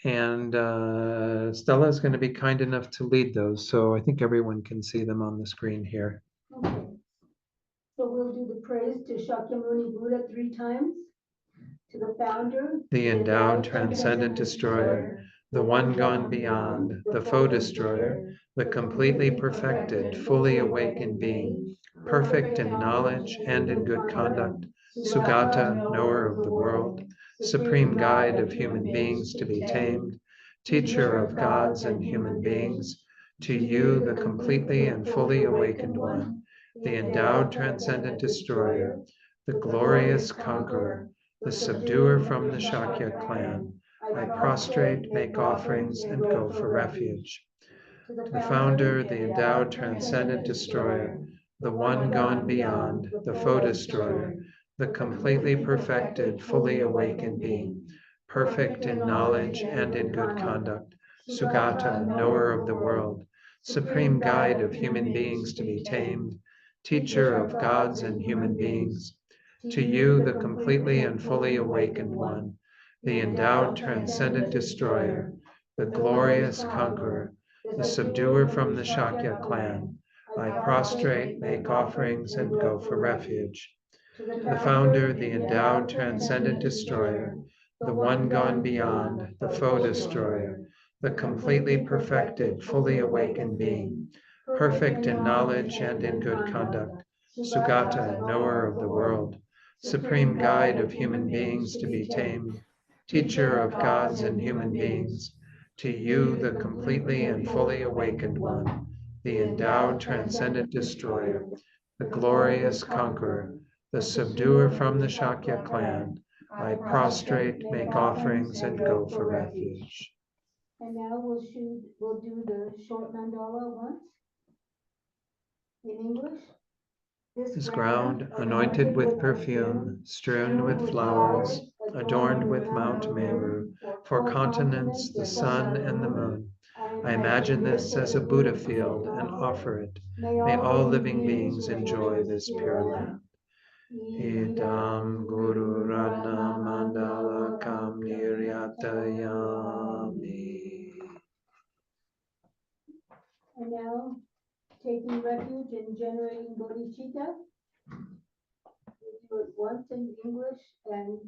And Stella is going to be kind enough to lead those. So I think everyone can see them on the screen here. Okay. So we'll do the praise to Shakyamuni Buddha 3 times, to the founder, The endowed, transcendent destroyer, the one gone beyond, the foe destroyer, the completely perfected, fully awakened being, perfect in knowledge and in good conduct, Sugata, knower of the world, supreme guide of human beings to be tamed, teacher of gods and human beings, to you, the completely and fully awakened one, the endowed, transcendent destroyer, the glorious conqueror, the subduer from the Shakya clan. I prostrate, make offerings, and go for refuge. to the The founder, the endowed, transcendent destroyer, the one gone beyond, the foe destroyer, the completely perfected, fully awakened being, perfect in knowledge and in good conduct, Sugata, knower of the world, supreme guide of human beings to be tamed, teacher of gods and human beings, to you, the completely and fully awakened one, the endowed, transcendent destroyer, the glorious conqueror, the subduer from the Shakya clan, I prostrate, make offerings, and go for refuge. to To the founder, the endowed, transcendent destroyer, the one gone beyond, the foe destroyer, the completely perfected, fully awakened being, perfect in knowledge and in good conduct, Sugata, knower of the world, supreme guide of human beings to be tamed, teacher of gods and human beings, to you, the completely and fully awakened one, the endowed, transcendent destroyer, the glorious conqueror, the subduer from the Shakya clan, I prostrate, make offerings, and go for refuge. And now we'll do the short mandala once in English. This ground, anointed with perfume, strewn with flowers, adorned with Mount Meru, for continents, the sun and the moon. I imagine this as a Buddha field and offer it. May all living beings enjoy this pure land. Idam Guru Ratna Mandala Kam Niryatayami. And now, taking refuge in generating bodhicitta, we'll do it once in English and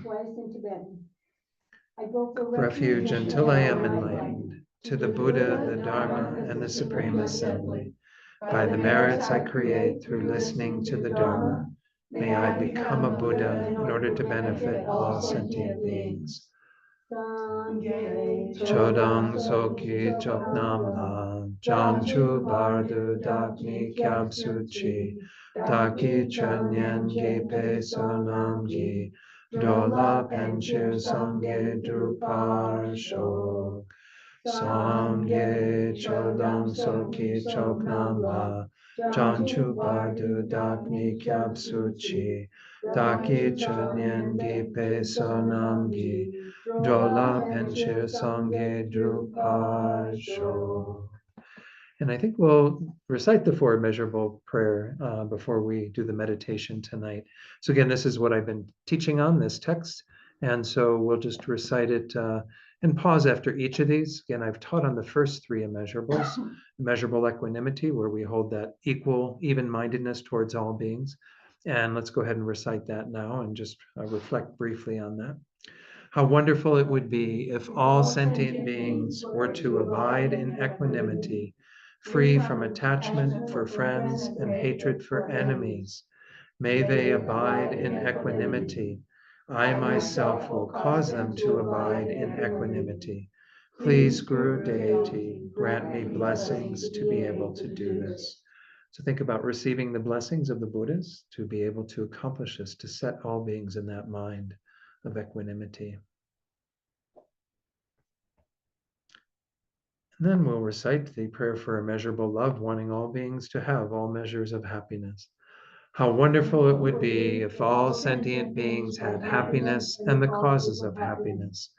twice in Tibetan. I go for Refuge until I am enlightened, to the Buddha, the Dharma, and the Supreme Assembly. By the merits I create through listening to the Dharma, may I become a Buddha in order to benefit all sentient beings. Chodang Soki Choknam La, Janchu Bardu Dakni Kyab Suchi, Daki Chanyen Gipe Sonam Gi, Dola Penchir Sangye Drupar Shok. Sangye Chodang Soki Choknam La, Janchu Bardu Dakni Kyab Suchi, Daki Chanyen Gipe Sonam Gi, Jola Penchir Sangye Drupasho. And I think we'll recite the four measurable prayer before we do the meditation tonight. So again, this is what I've been teaching on, this text. And so we'll just recite it and pause after each of these. Again, I've taught on the first three immeasurables, measurable equanimity, where we hold that equal, even-mindedness towards all beings. And let's go ahead and recite that now and just reflect briefly on that. How wonderful it would be if all sentient beings were to abide in equanimity, free from attachment for friends and hatred for enemies. May they abide in equanimity. I myself will cause them to abide in equanimity. Please, Guru Deity, grant me blessings to be able to do this. So think about receiving the blessings of the Buddhas to be able to accomplish this, to set all beings in that mind of equanimity. And then we'll recite the prayer for immeasurable love, wanting all beings to have all measures of happiness. How wonderful it would be if all sentient beings had happiness and the causes of happiness.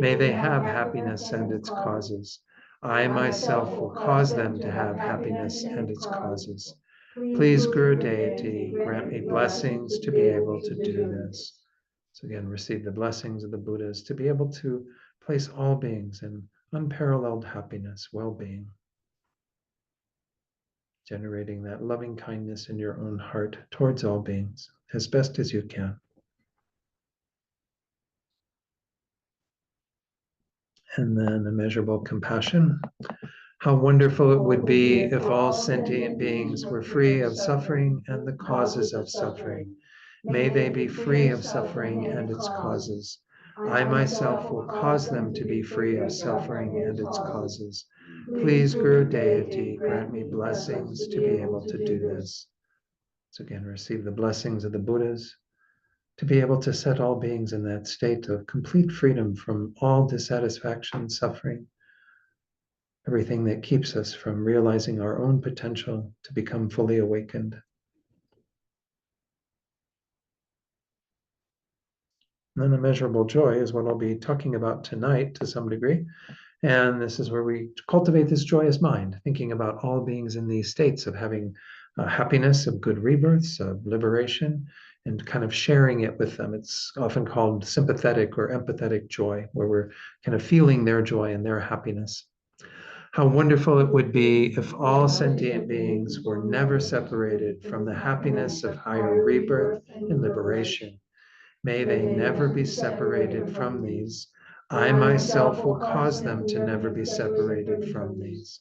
May they have happiness and its causes. I myself will cause them to have happiness and its causes. Please, Guru Deity, grant me blessings to be able to do this. So again, receive the blessings of the Buddhas to be able to place all beings in unparalleled happiness, well-being, generating that loving kindness in your own heart towards all beings as best as you can. And then immeasurable compassion. How wonderful it would be if all sentient beings were free of suffering and the causes of suffering. May they be free of suffering and its causes. I myself will cause them to be free of suffering and its causes. Please, Guru Deity, grant me blessings to be able to do this. So again, receive the blessings of the Buddhas to be able to set all beings in that state of complete freedom from all dissatisfaction, suffering, everything that keeps us from realizing our own potential to become fully awakened. And then immeasurable joy is what I'll be talking about tonight to some degree. And this is where we cultivate this joyous mind, thinking about all beings in these states of having happiness, of good rebirths, of liberation, and kind of sharing it with them. It's often called sympathetic or empathetic joy, where we're kind of feeling their joy and their happiness. How wonderful it would be if all sentient beings were never separated from the happiness of higher rebirth and liberation. May they never be separated from these. I myself will cause them to never be separated from these.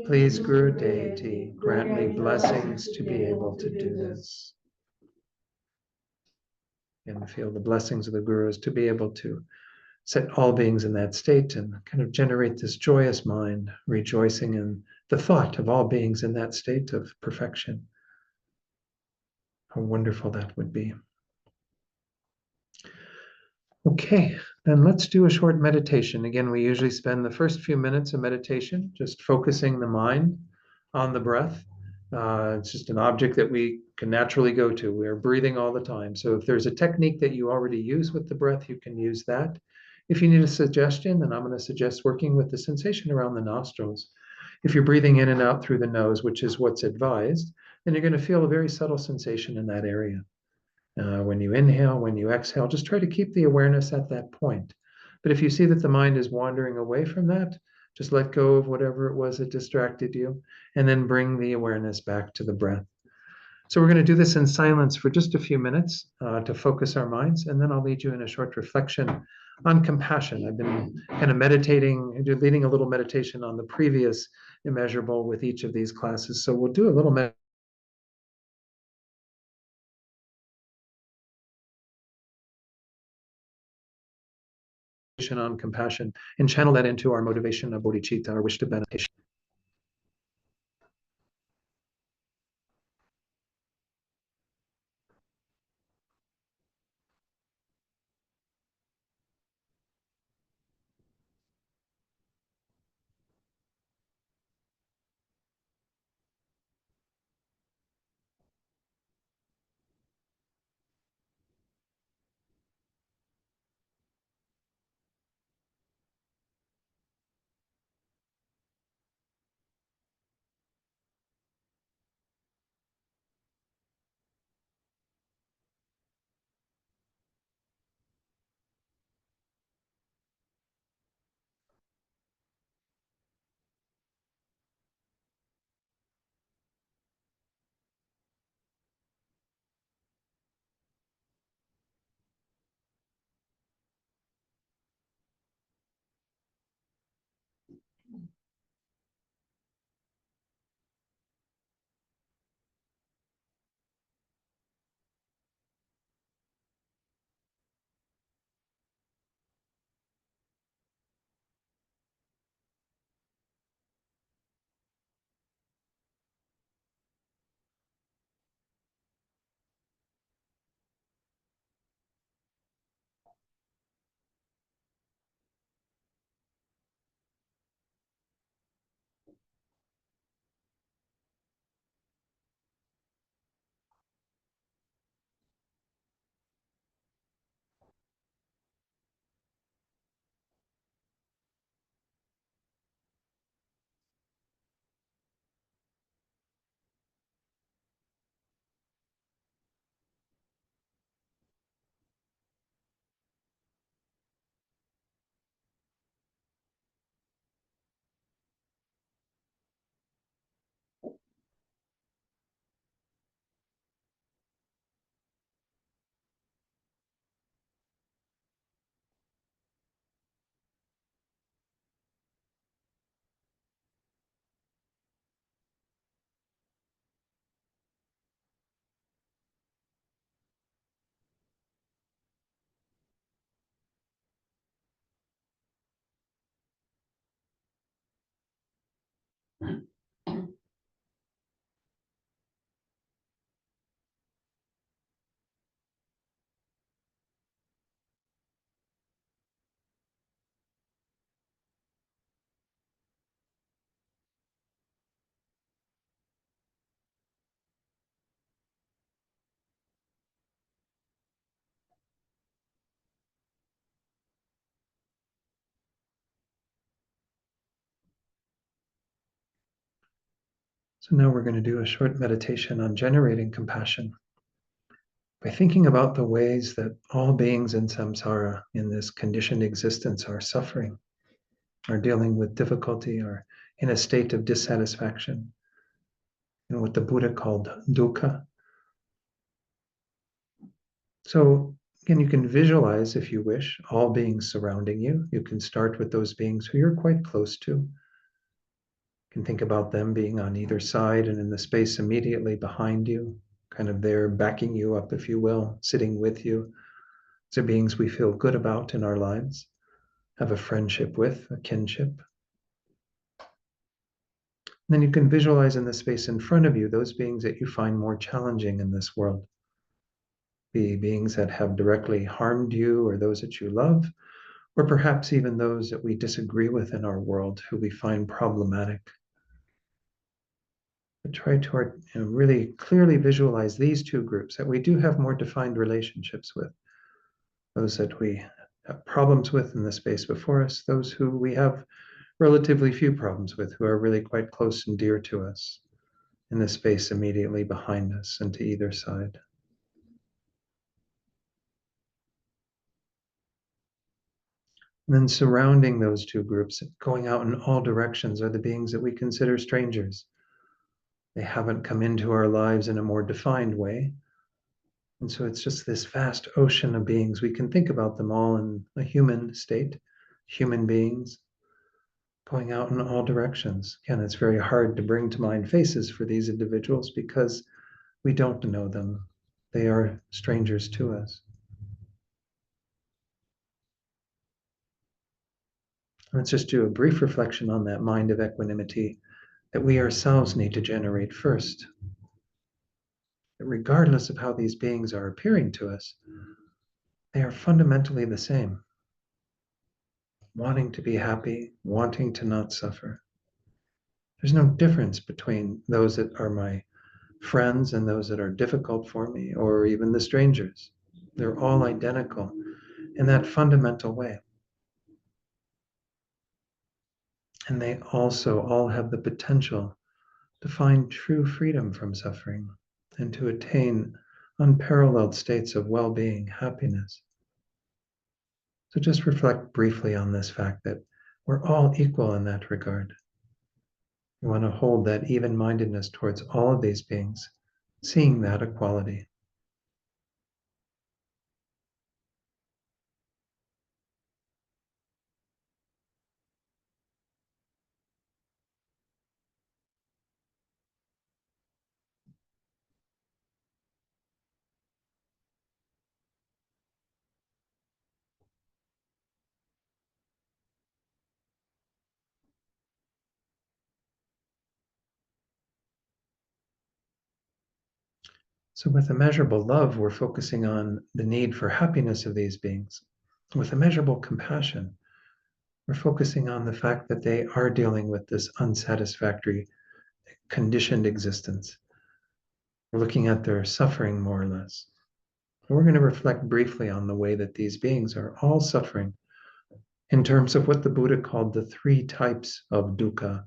Please, Guru Deity, grant me blessings to be able to do this. And feel the blessings of the Gurus to be able to set all beings in that state and kind of generate this joyous mind, rejoicing in the thought of all beings in that state of perfection. How wonderful that would be. Okay, then let's do a short meditation. Again, we usually spend the first few minutes of meditation just focusing the mind on the breath. It's just an object that we can naturally go to. We're breathing all the time. So if there's a technique that you already use with the breath, you can use that. If you need a suggestion, then I'm going to suggest working with the sensation around the nostrils. If you're breathing in and out through the nose, which is what's advised, then you're going to feel a very subtle sensation in that area. When you inhale, when you exhale, just try to keep the awareness at that point. But if you see that the mind is wandering away from that, just let go of whatever it was that distracted you, and then bring the awareness back to the breath. So we're going to do this in silence for just a few minutes to focus our minds, and then I'll lead you in a short reflection on compassion. I've been kind of meditating, leading a little meditation on the previous immeasurable with each of these classes. So we'll do a little meditation on compassion and channel that into our motivation of bodhicitta, our wish to benefit. So now we're going to do a short meditation on generating compassion by thinking about the ways that all beings in samsara, in this conditioned existence, are suffering, are dealing with difficulty, are in a state of dissatisfaction, what the Buddha called dukkha. So again, you can visualize, if you wish, all beings surrounding you. You can start with those beings who you're quite close to. You can think about them being on either side and in the space immediately behind you, kind of there backing you up, if you will, sitting with you. These are beings we feel good about in our lives, have a friendship with, a kinship. And then you can visualize in the space in front of you those beings that you find more challenging in this world. Be beings that have directly harmed you or those that you love, or perhaps even those that we disagree with in our world who we find problematic. But try to really clearly visualize these two groups that we do have more defined relationships with. Those that we have problems with in the space before us, those who we have relatively few problems with, who are really quite close and dear to us in the space immediately behind us and to either side. And then surrounding those two groups, going out in all directions, are the beings that we consider strangers. They haven't come into our lives in a more defined way. And so it's just this vast ocean of beings. We can think about them all in a human state, human beings going out in all directions. Again, it's very hard to bring to mind faces for these individuals because we don't know them. They are strangers to us. Let's just do a brief reflection on that mind of equanimity that we ourselves need to generate first. That regardless of how these beings are appearing to us, they are fundamentally the same. Wanting to be happy, wanting to not suffer. There's no difference between those that are my friends and those that are difficult for me, or even the strangers. They're all identical in that fundamental way. And they also all have the potential to find true freedom from suffering and to attain unparalleled states of well-being, happiness. So just reflect briefly on this fact that we're all equal in that regard. We want to hold that even-mindedness towards all of these beings, seeing that equality. So with immeasurable love, we're focusing on the need for happiness of these beings. With immeasurable compassion, we're focusing on the fact that they are dealing with this unsatisfactory, conditioned existence. We're looking at their suffering more or less. And we're going to reflect briefly on the way that these beings are all suffering in terms of what the Buddha called the three types of dukkha,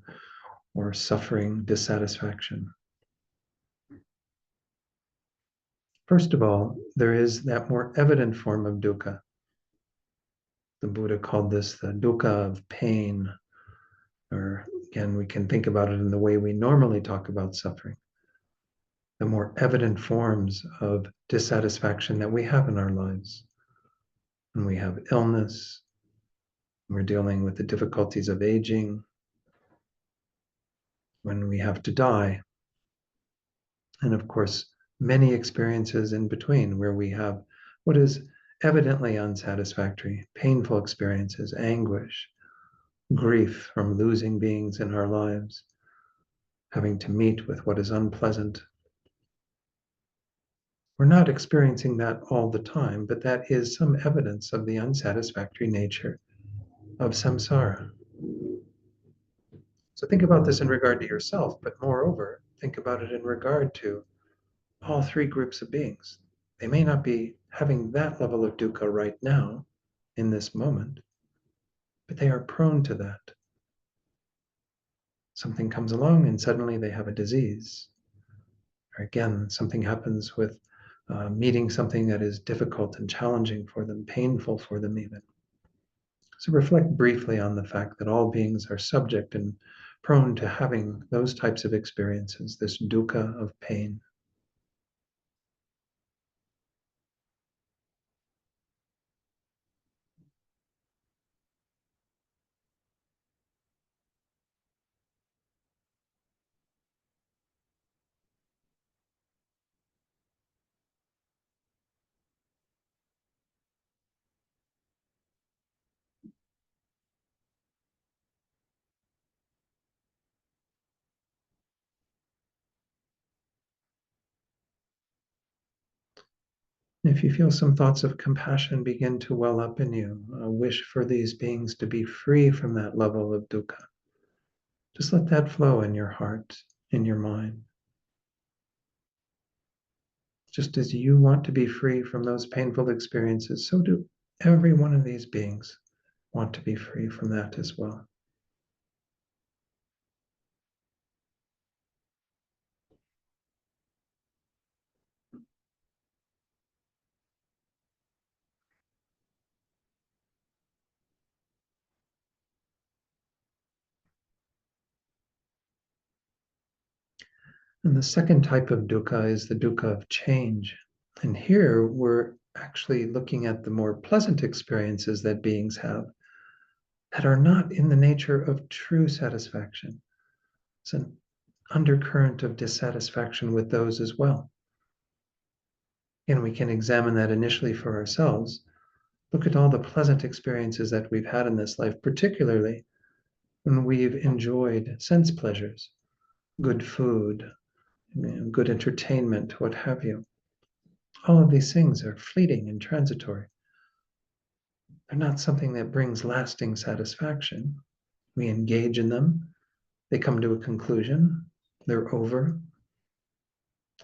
or suffering, dissatisfaction. First of all, there is that more evident form of dukkha. The Buddha called this the dukkha of pain, or again, we can think about it in the way we normally talk about suffering. The more evident forms of dissatisfaction that we have in our lives. When we have illness, we're dealing with the difficulties of aging, when we have to die, and of course, many experiences in between where we have what is evidently unsatisfactory, painful experiences, anguish, grief from losing beings in our lives, having to meet with what is unpleasant. We're not experiencing that all the time, but that is some evidence of the unsatisfactory nature of samsara. So think about this in regard to yourself, but moreover, think about it in regard to all three groups of beings. They may not be having that level of dukkha right now, in this moment, but they are prone to that. Something comes along and suddenly they have a disease. Or again, something happens with meeting something that is difficult and challenging for them, painful for them even. So reflect briefly on the fact that all beings are subject and prone to having those types of experiences, this dukkha of pain. If you feel some thoughts of compassion begin to well up in you, a wish for these beings to be free from that level of dukkha, just let that flow in your heart, in your mind. Just as you want to be free from those painful experiences, so do every one of these beings want to be free from that as well. And the second type of dukkha is the dukkha of change. And here we're actually looking at the more pleasant experiences that beings have that are not in the nature of true satisfaction. It's an undercurrent of dissatisfaction with those as well. And we can examine that initially for ourselves. Look at all the pleasant experiences that we've had in this life, particularly when we've enjoyed sense pleasures, good food, good entertainment, what have you. All of these things are fleeting and transitory. They're not something that brings lasting satisfaction. We engage in them, they come to a conclusion, they're over,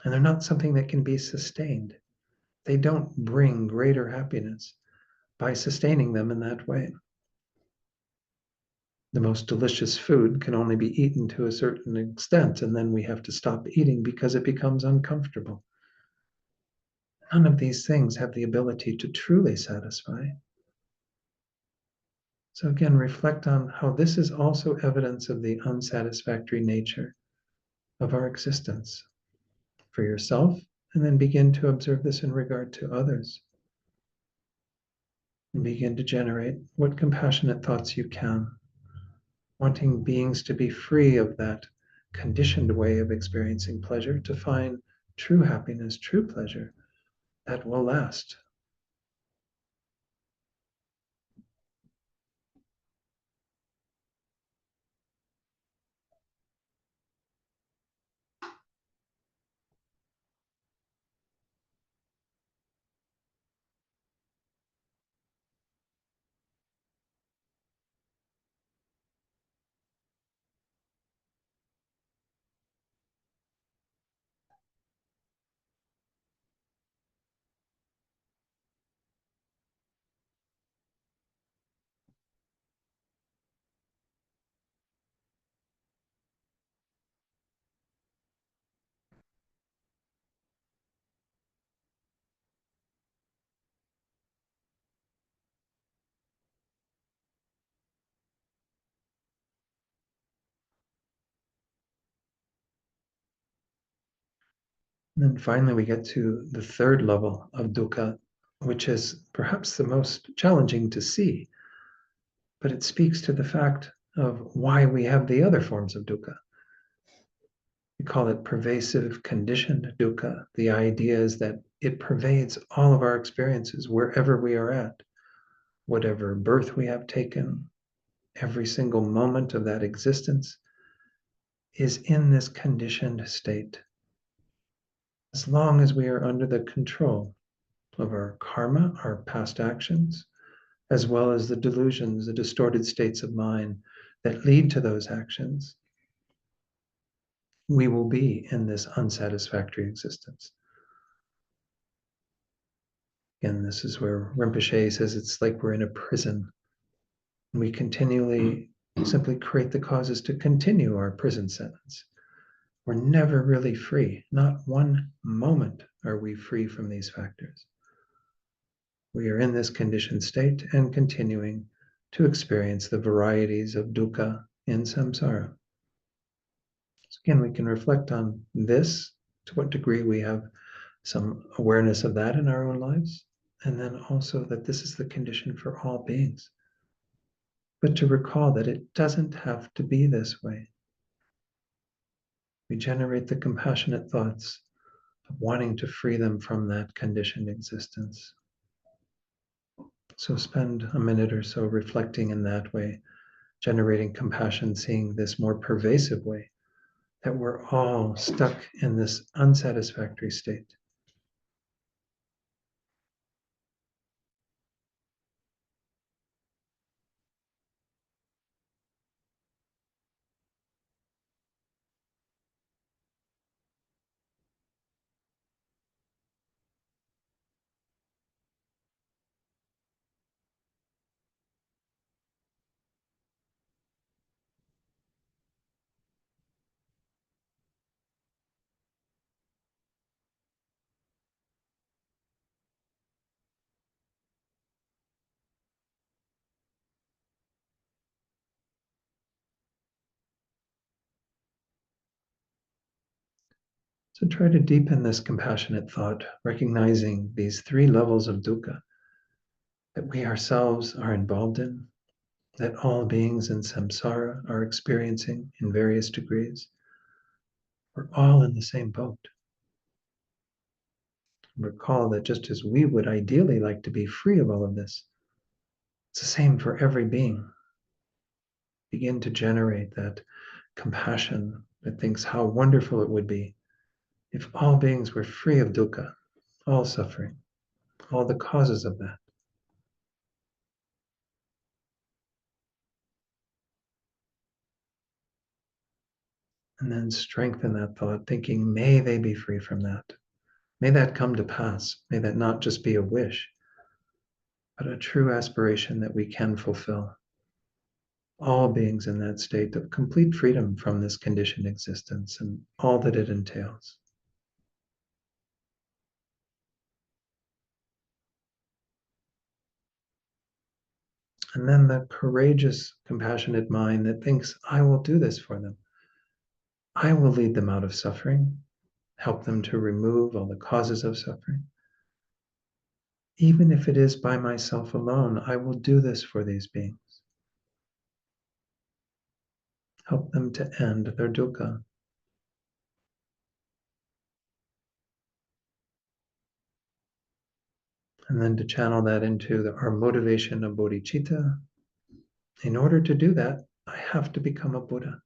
and they're not something that can be sustained. They don't bring greater happiness by sustaining them in that way. The most delicious food can only be eaten to a certain extent, and then we have to stop eating because it becomes uncomfortable. None of these things have the ability to truly satisfy. So again, reflect on how this is also evidence of the unsatisfactory nature of our existence for yourself, and then begin to observe this in regard to others. And begin to generate what compassionate thoughts you can, wanting beings to be free of that conditioned way of experiencing pleasure, to find true happiness, true pleasure that will last. And then finally, we get to the third level of dukkha, which is perhaps the most challenging to see, but it speaks to the fact of why we have the other forms of dukkha. We call it pervasive conditioned dukkha. The idea is that it pervades all of our experiences wherever we are at, whatever birth we have taken, every single moment of that existence. is in this conditioned state. As long as we are under the control of our karma, our past actions, as well as the delusions, the distorted states of mind that lead to those actions, we will be in this unsatisfactory existence. Again, this is where Rinpoche says it's like we're in a prison. We continually simply create the causes to continue our prison sentence. We're never really free. Not one moment are we free from these factors. We are in this conditioned state and continuing to experience the varieties of dukkha in samsara. So again, we can reflect on this, to what degree we have some awareness of that in our own lives, and then also that this is the condition for all beings. But to recall that it doesn't have to be this way. We generate the compassionate thoughts of wanting to free them from that conditioned existence. So spend a minute or so reflecting in that way, generating compassion, seeing this more pervasive way, that we're all stuck in this unsatisfactory state. So try to deepen this compassionate thought, recognizing these three levels of dukkha that we ourselves are involved in, that all beings in samsara are experiencing in various degrees. We're all in the same boat. Recall that just as we would ideally like to be free of all of this, it's the same for every being. Begin to generate that compassion that thinks how wonderful it would be if all beings were free of dukkha, all suffering, all the causes of that. And then strengthen that thought, thinking, may they be free from that. May that come to pass. May that not just be a wish, but a true aspiration that we can fulfill. All beings in that state of complete freedom from this conditioned existence and all that it entails. And then the courageous, compassionate mind that thinks, I will do this for them. I will lead them out of suffering, help them to remove all the causes of suffering. Even if it is by myself alone, I will do this for these beings. Help them to end their dukkha. And then to channel that into our motivation of bodhicitta. In order to do that, I have to become a Buddha.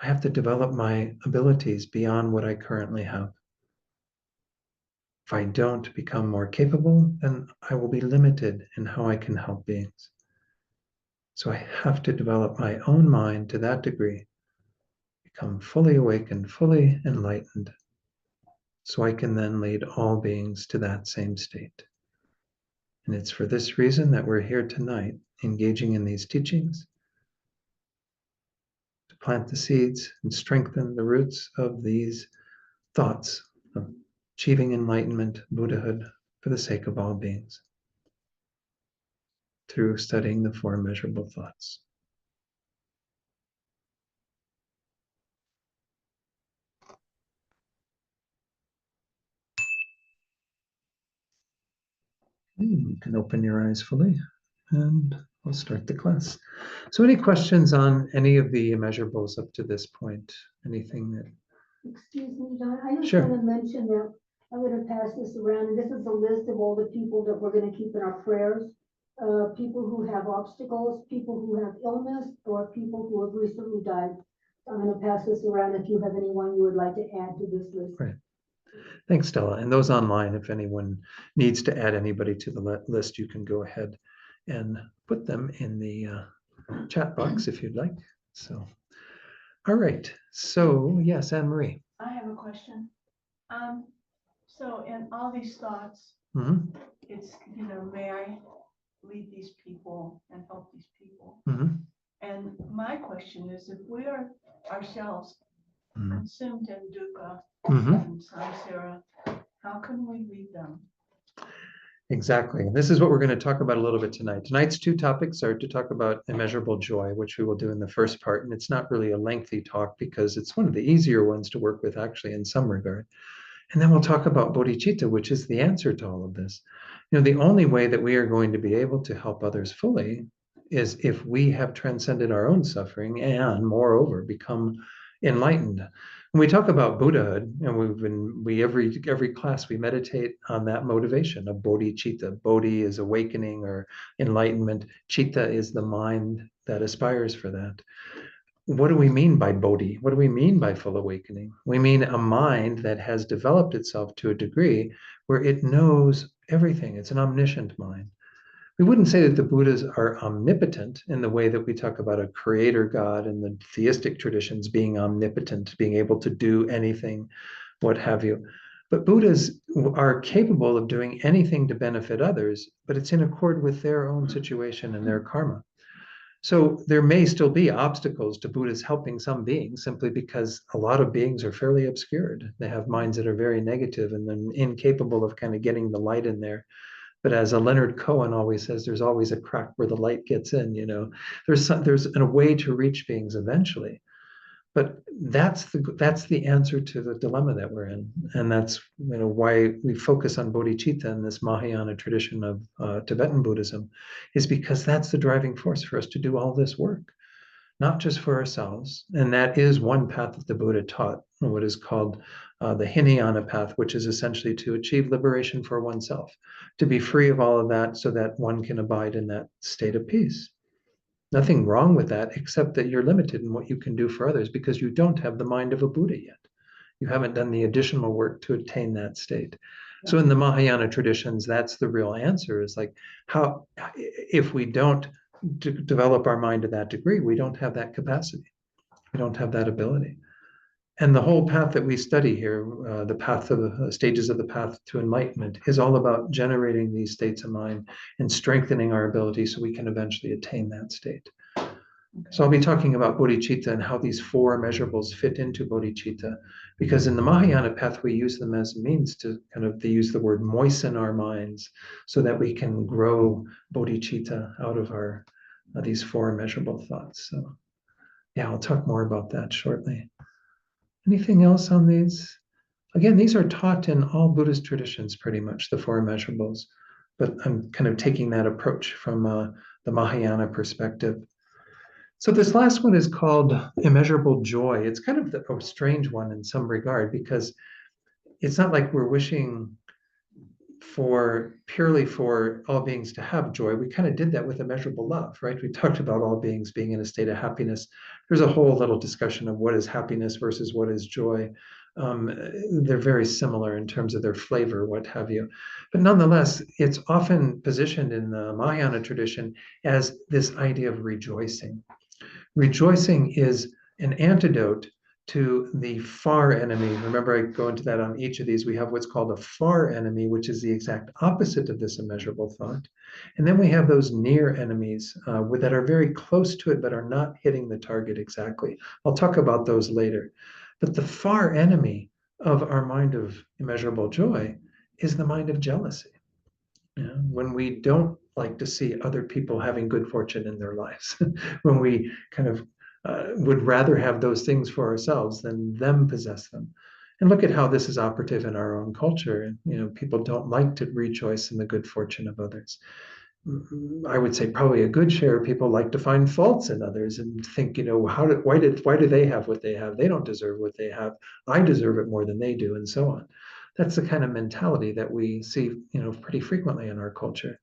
I have to develop my abilities beyond what I currently have. If I don't become more capable, then I will be limited in how I can help beings. So I have to develop my own mind to that degree, become fully awakened, fully enlightened, so I can then lead all beings to that same state. And it's for this reason that we're here tonight, engaging in these teachings, to plant the seeds and strengthen the roots of these thoughts of achieving enlightenment, Buddhahood, for the sake of all beings, through studying the four immeasurable thoughts. You can open your eyes fully and we'll start the class. So any questions on any of the immeasurables up to this point? Anything that... Excuse me, John, I just Sure. want to mention that I'm going to pass this around, and this is a list of all the people that we're going to keep in our prayers. People who have obstacles, people who have illness, or people who have recently died. I'm going to pass this around if you have anyone you would like to add to this list. Right. Thanks, Stella. And those online, if anyone needs to add anybody to the list, you can go ahead and put them in the chat box if you'd like. So, all right. So, yes, Anne Marie. I have a question. So in all these thoughts, Mm-hmm. it's, may I lead these people and help these people? Mm-hmm. And my question is, if we are ourselves Mm-hmm. consumed in dukkha Mm-hmm. and samsara, how can we lead them? Exactly. And this is what we're going to talk about a little bit tonight. Tonight's two topics are to talk about immeasurable joy, which we will do in the first part. And it's not really a lengthy talk because it's one of the easier ones to work with, actually, in some regard. And then we'll talk about bodhicitta, which is the answer to all of this. The only way that we are going to be able to help others fully is if we have transcended our own suffering and, moreover, become enlightened. When we talk about Buddhahood, and every class we meditate on that motivation of bodhicitta. Bodhi is awakening or enlightenment. Citta is the mind that aspires for that. What do we mean by bodhi? What do we mean by full awakening? We mean a mind that has developed itself to a degree where it knows everything. It's an omniscient mind. We wouldn't say that the Buddhas are omnipotent in the way that we talk about a creator God in the theistic traditions being omnipotent, being able to do anything, what have you. But Buddhas are capable of doing anything to benefit others, but it's in accord with their own situation and their karma. So there may still be obstacles to Buddhas helping some beings simply because a lot of beings are fairly obscured. They have minds that are very negative and then incapable of kind of getting the light in there. But as a Leonard Cohen always says, there's always a crack where the light gets in. There's a way to reach beings eventually. But that's the answer to the dilemma that we're in, and that's why we focus on bodhicitta in this Mahayana tradition of Tibetan Buddhism, is because that's the driving force for us to do all this work, not just for ourselves. And that is one path that the Buddha taught, what is called the Hinayana path, which is essentially to achieve liberation for oneself, to be free of all of that, so that one can abide in that state of peace. Nothing wrong with that, except that you're limited in what you can do for others because you don't have the mind of a Buddha yet. You haven't done the additional work to attain that state. Yeah. So in the Mahayana traditions, that's the real answer, is like, how, if we don't develop our mind to that degree, we don't have that capacity. We don't have that ability. And the whole path that we study here, the path of the stages of the path to enlightenment, is all about generating these states of mind and strengthening our ability so we can eventually attain that state. Okay. So I'll be talking about bodhicitta and how these four measurables fit into bodhicitta, because in the Mahayana path, we use them as a means to they use the word moisten our minds so that we can grow bodhicitta out of our these four measurable thoughts. So yeah, I'll talk more about that shortly. Anything else on these? Again, these are taught in all Buddhist traditions, pretty much, the four immeasurables, but I'm kind of taking that approach from the Mahayana perspective. So this last one is called immeasurable joy. It's kind of a strange one in some regard, because it's not like we're wishing purely for all beings to have joy. We kind of did that with immeasurable love, right? We talked about all beings being in a state of happiness. There's a whole little discussion of what is happiness versus what is joy. They're very similar in terms of their flavor, what have you. But nonetheless, it's often positioned in the Mahayana tradition as this idea of rejoicing. Rejoicing is an antidote to the far enemy. Remember, I go into that on each of these. We have what's called a far enemy, which is the exact opposite of this immeasurable thought. And then we have those near enemies that are very close to it, but are not hitting the target exactly. I'll talk about those later. But the far enemy of our mind of immeasurable joy is the mind of jealousy. When we don't like to see other people having good fortune in their lives, when we kind of would rather have those things for ourselves than them possess them. And look at how this is operative in our own culture. People don't like to rejoice in the good fortune of others. I would say probably a good share of people like to find faults in others and think, why do they have what they have? They don't deserve what they have. I deserve it more than they do, and so on. That's the kind of mentality that we see, pretty frequently in our culture.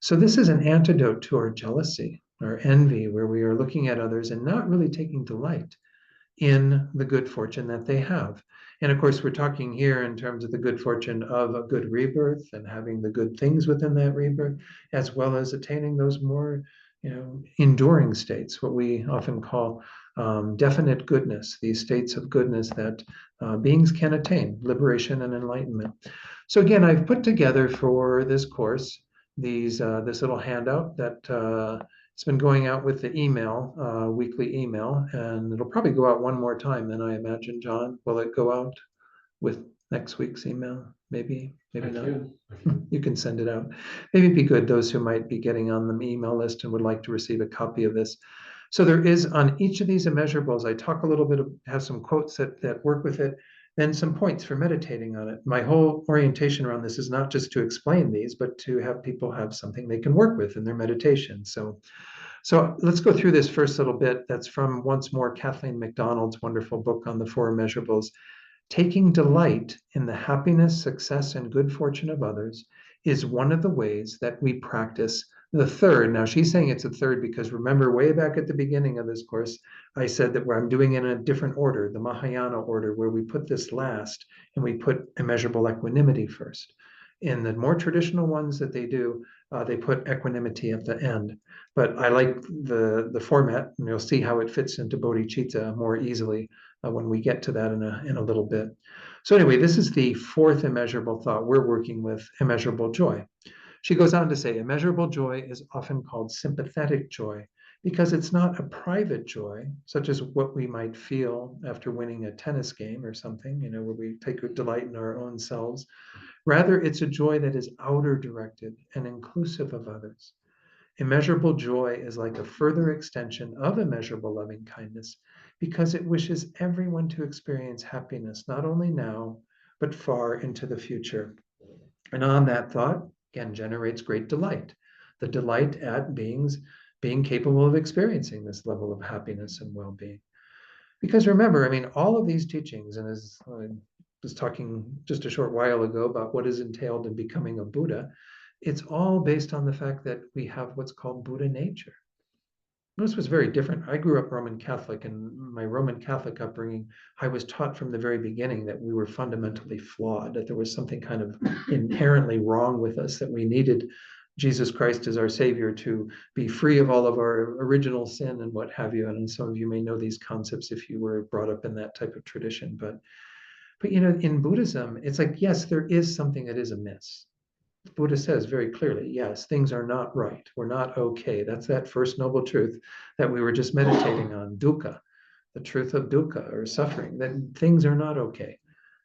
So this is an antidote to our jealousy, our envy, where we are looking at others and not really taking delight in the good fortune that they have. And of course, we're talking here in terms of the good fortune of a good rebirth and having the good things within that rebirth, as well as attaining those more, enduring states, what we often call definite goodness, these states of goodness that beings can attain, liberation and enlightenment. So again, I've put together for this course this little handout that it's been going out with the email, weekly email, and it'll probably go out one more time then I imagine, John. Will it go out with next week's email? Maybe, maybe not. You can send it out. Maybe it'd be good, those who might be getting on the email list and would like to receive a copy of this. So there is on each of these immeasurables, I talk a little bit, have some quotes that work with it, then some points for meditating on it. My whole orientation around this is not just to explain these, but to have people have something they can work with in their meditation. So let's go through this first little bit. That's from, once more, Kathleen MacDonald's wonderful book on the four immeasurables. Taking delight in the happiness, success, and good fortune of others is one of the ways that we practice the third. Now, she's saying it's a third because remember, way back at the beginning of this course, I said that I'm doing it in a different order, the Mahayana order, where we put this last and we put immeasurable equanimity first. In the more traditional ones that they do, they put equanimity at the end. But I like the format, and you'll see how it fits into bodhicitta more easily when we get to that in a little bit. So anyway, this is the fourth immeasurable thought. We're working with immeasurable joy. She goes on to say, immeasurable joy is often called sympathetic joy because it's not a private joy, such as what we might feel after winning a tennis game or something, where we take a delight in our own selves. Rather, it's a joy that is outer directed and inclusive of others. Immeasurable joy is like a further extension of immeasurable loving kindness because it wishes everyone to experience happiness, not only now, but far into the future. And on that thought, again, generates great delight. The delight at beings being capable of experiencing this level of happiness and well-being. Because remember, I mean, all of these teachings, and as I was talking just a short while ago about what is entailed in becoming a Buddha, it's all based on the fact that we have what's called Buddha nature. This was very different. I grew up Roman Catholic, and my Roman Catholic upbringing, I was taught from the very beginning that we were fundamentally flawed, that there was something kind of inherently wrong with us, that we needed Jesus Christ as our Savior to be free of all of our original sin and what have you. And some of you may know these concepts if you were brought up in that type of tradition. But in Buddhism, it's like, yes, there is something that is amiss. Buddha says very clearly, yes, things are not right. We're not okay. That's that first noble truth that we were just meditating on, dukkha, the truth of dukkha or suffering, that things are not okay.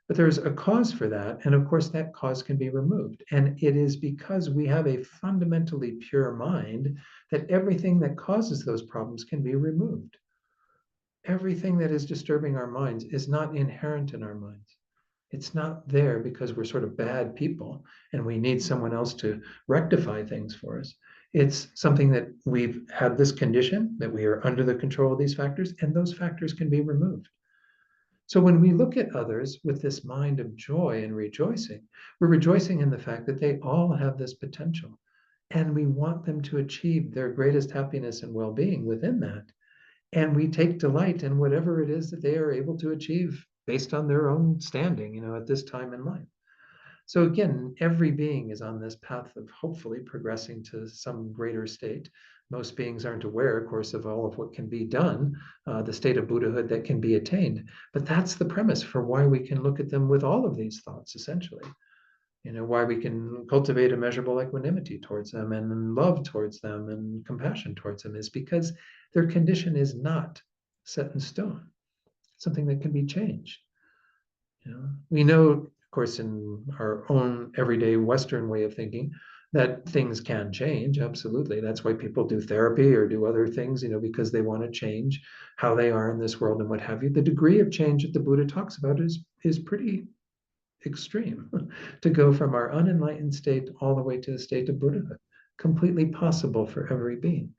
But there's a cause for that. And of course, that cause can be removed. And it is because we have a fundamentally pure mind that everything that causes those problems can be removed. Everything that is disturbing our minds is not inherent in our minds. It's not there because we're sort of bad people and we need someone else to rectify things for us. It's something that we've had this condition, that we are under the control of these factors, and those factors can be removed. So when we look at others with this mind of joy and rejoicing, we're rejoicing in the fact that they all have this potential. And we want them to achieve their greatest happiness and well-being within that. And we take delight in whatever it is that they are able to achieve based on their own standing, at this time in life. So again, every being is on this path of hopefully progressing to some greater state. Most beings aren't aware, of course, of all of what can be done, the state of Buddhahood that can be attained. But that's the premise for why we can look at them with all of these thoughts, essentially. Why we can cultivate immeasurable equanimity towards them and love towards them and compassion towards them is because their condition is not set in stone, something that can be changed. We know, of course, in our own everyday Western way of thinking, that things can change. Absolutely. That's why people do therapy or do other things, because they want to change how they are in this world and what have you. The degree of change that the Buddha talks about is pretty extreme to go from our unenlightened state all the way to the state of Buddhahood, completely possible for every being.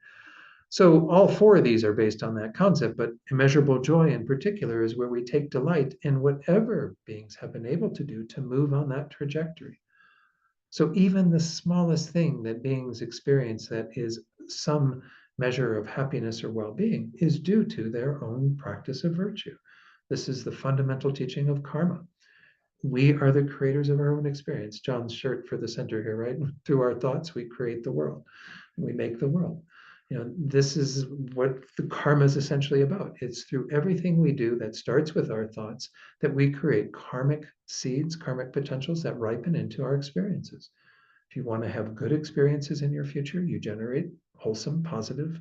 So all four of these are based on that concept, but immeasurable joy in particular is where we take delight in whatever beings have been able to do to move on that trajectory. So even the smallest thing that beings experience that is some measure of happiness or well-being is due to their own practice of virtue. This is the fundamental teaching of karma. We are the creators of our own experience. John's shirt for the center here, right? Through our thoughts, we create the world. We make the world. This is what the karma is essentially about. It's through everything we do that starts with our thoughts that we create karmic seeds, karmic potentials that ripen into our experiences. If you want to have good experiences in your future, you generate wholesome, positive,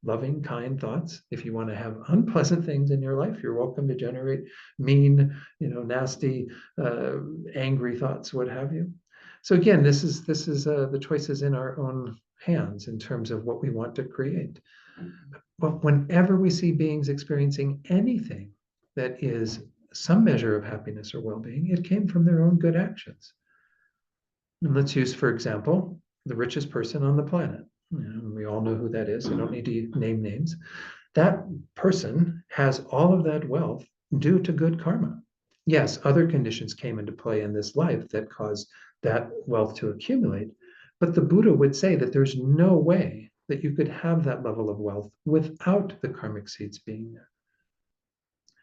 loving, kind thoughts. If you want to have unpleasant things in your life, you're welcome to generate mean, nasty, angry thoughts, what have you. So again, this is the choices in our own hands in terms of what we want to create. But whenever we see beings experiencing anything that is some measure of happiness or well-being, it came from their own good actions. And let's use, for example, the richest person on the planet. We all know who that is. I don't need to name names. That person has all of that wealth due to good karma. Yes, other conditions came into play in this life that caused that wealth to accumulate. But the Buddha would say that there's no way that you could have that level of wealth without the karmic seeds being there.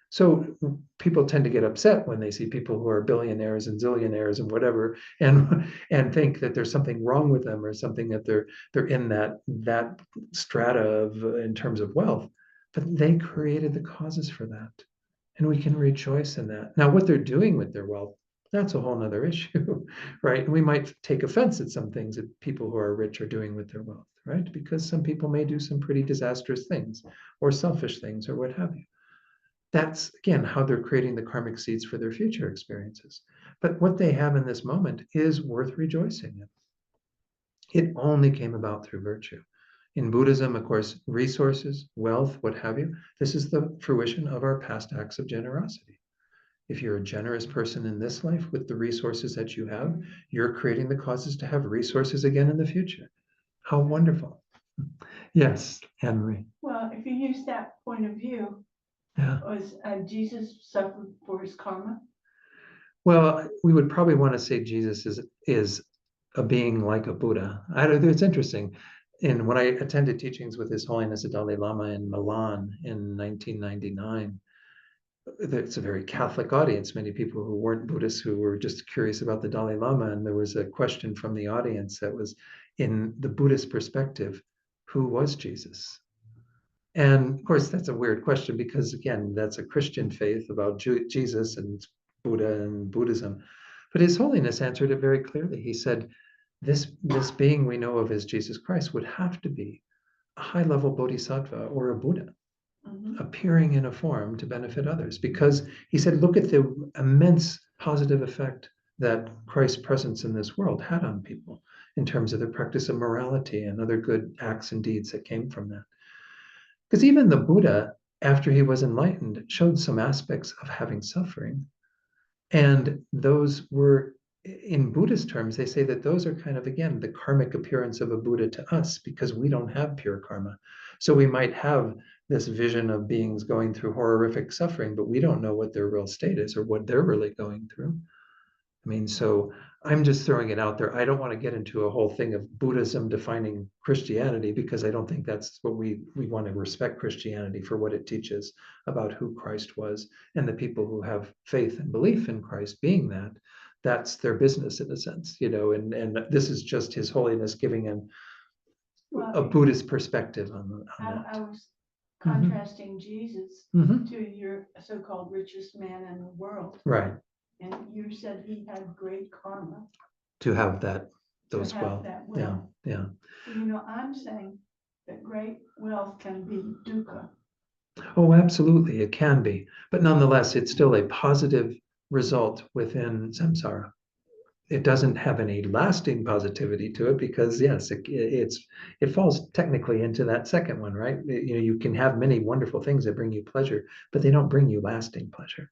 So people tend to get upset when they see people who are billionaires and zillionaires and whatever, and think that there's something wrong with them or something that they're in that strata of in terms of wealth. But they created the causes for that, and we can rejoice in that. Now, what they're doing with their wealth, that's a whole nother issue, right? And we might take offense at some things that people who are rich are doing with their wealth, right? Because some people may do some pretty disastrous things or selfish things or what have you. That's, again, how they're creating the karmic seeds for their future experiences. But what they have in this moment is worth rejoicing in. It only came about through virtue. In Buddhism, of course, resources, wealth, what have you, this is the fruition of our past acts of generosity. If you're a generous person in this life with the resources that you have, you're creating the causes to have resources again in the future. How wonderful. Yes, Anne-Marie. Well, if you use that point of view, Yeah. was Jesus suffered for his karma? Well, we would probably want to say Jesus is a being like a Buddha. It's interesting. And when I attended teachings with His Holiness the Dalai Lama in Milan in 1999, it's a very Catholic audience, many people who weren't Buddhists who were just curious about the Dalai Lama. And there was a question from the audience that was, in the Buddhist perspective, who was Jesus? And of course, that's a weird question because, again, that's a Christian faith about Jesus and Buddha and Buddhism. But His Holiness answered it very clearly. He said, this being we know of as Jesus Christ would have to be a high-level bodhisattva or a Buddha appearing in a form to benefit others. Because he said, look at the immense positive effect that Christ's presence in this world had on people in terms of their practice of morality and other good acts and deeds that came from that. Because even the Buddha, after he was enlightened, showed some aspects of having suffering. And those were, in Buddhist terms, they say that those are kind of, again, the karmic appearance of a Buddha to us because we don't have pure karma. So we might have this vision of beings going through horrific suffering, but we don't know what their real state is or what they're really going through. I mean, so I'm just throwing it out there. I don't want to get into a whole thing of Buddhism defining Christianity because I don't think that's what we want to respect Christianity for what it teaches about who Christ was, and the people who have faith and belief in Christ being that. That's their business in a sense, and this is just His Holiness giving a Buddhist perspective on that. I was contrasting Jesus to your so-called richest man in the world. Right. And you said he had great karma. To have that, those to have wealth. that wealth. Yeah. I'm saying that great wealth can be dukkha. Oh, absolutely, it can be. But nonetheless, it's still a positive result within samsara. It doesn't have any lasting positivity to it because, yes, it falls technically into that second one, right? You can have many wonderful things that bring you pleasure, but they don't bring you lasting pleasure.